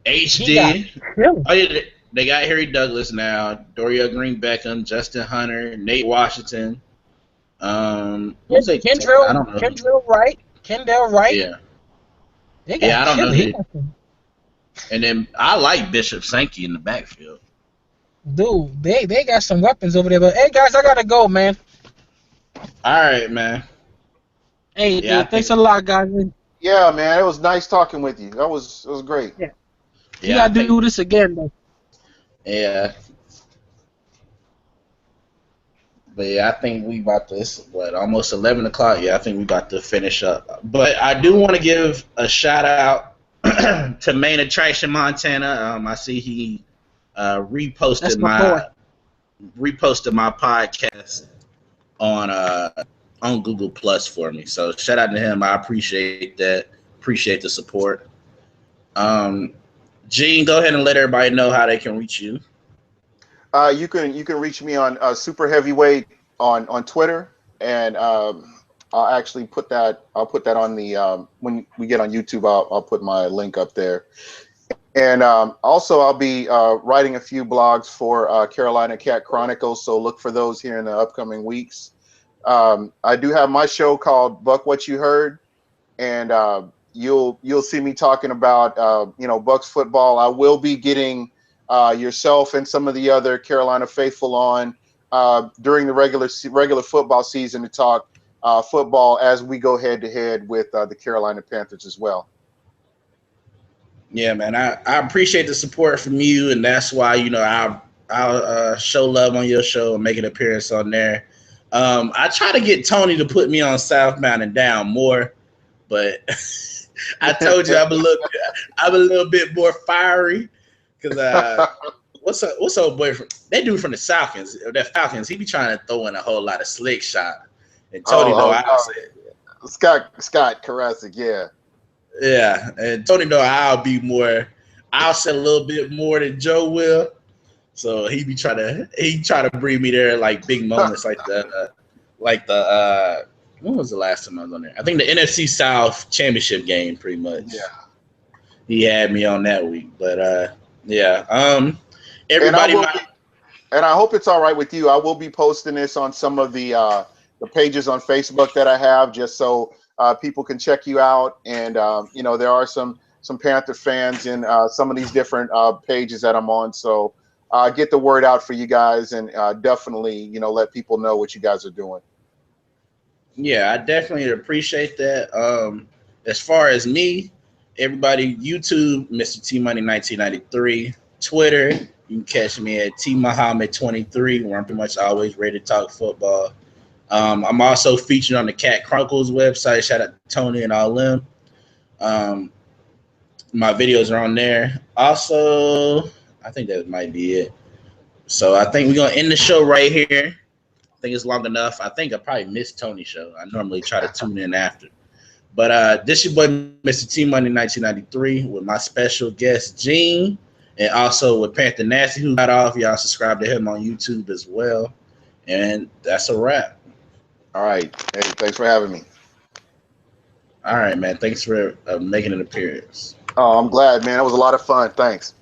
Oh, yeah, they got Harry Douglas now, Dorial Green Beckham, Justin Hunter, Nate Washington. Kendrell Wright. Yeah. I don't know who. And then I like Bishop Sankey in the backfield. Dude, they got some weapons over there. But hey, guys, I gotta go, man. All right, man. Hey, dude, thanks a lot, guys. Yeah, man, it was nice talking with you. It was great. Yeah. You gotta do this again, though. Yeah. But yeah, I think we about this. Almost 11 o'clock. Yeah, I think we about to finish up. But I do want to give a shout out to Main Attraction Montana. I see he reposted my podcast on Google Plus for me. So shout out to him. I appreciate that. Appreciate the support. Gene, go ahead and let everybody know how they can reach you. You can reach me on Super Heavyweight on Twitter, and I'll actually put that on the when we get on YouTube. I'll put my link up there. And also, I'll be writing a few blogs for Carolina Cat Chronicles, so look for those here in the upcoming weeks. I do have my show called Buck What You Heard, and you'll see me talking about Bucks football. I will be getting yourself and some of the other Carolina faithful on during the regular football season to talk football as we go head to head with the Carolina Panthers as well. Yeah, man, I appreciate the support from you, and that's why I'll show love on your show and make an appearance on there. I try to get Tony to put me on Southbound and Down more, but I told you I'm a little bit more fiery because what's old boy from that dude from the Falcons? He be trying to throw in a whole lot of slick shot, and Tony I'll say Scott Karasik, yeah. Yeah, and Tony I'll say a little bit more than Joe will. So he try to bring me there like big moments like the when was the last time I was on there? I think the NFC South championship game, pretty much. Yeah. He had me on that week. But everybody and I hope it's all right with you. I will be posting this on some of the pages on Facebook that I have, just so people can check you out. And there are some Panther fans in some of these different pages that I'm on. So get the word out for you guys, and definitely let people know what you guys are doing. Yeah, I definitely appreciate that. As far as me, everybody, YouTube, MrTMoney 1993, Twitter, you can catch me at TMuhammad23, where I'm pretty much always ready to talk football. I'm also featured on the Cat Chronicles website. Shout out to Tony and all them. My videos are on there. Also, I think that might be it. So I think we're going to end the show right here. I think it's long enough. I think I probably missed Tony's show. I normally try to tune in after. But this your boy, MrTMoney 1993, with my special guest, Gene, and also with Panther Nasty, who got off. Y'all subscribe to him on YouTube as well. And that's a wrap. All right. Hey, thanks for having me. All right, man. Thanks for making an appearance. Oh, I'm glad, man. It was a lot of fun. Thanks.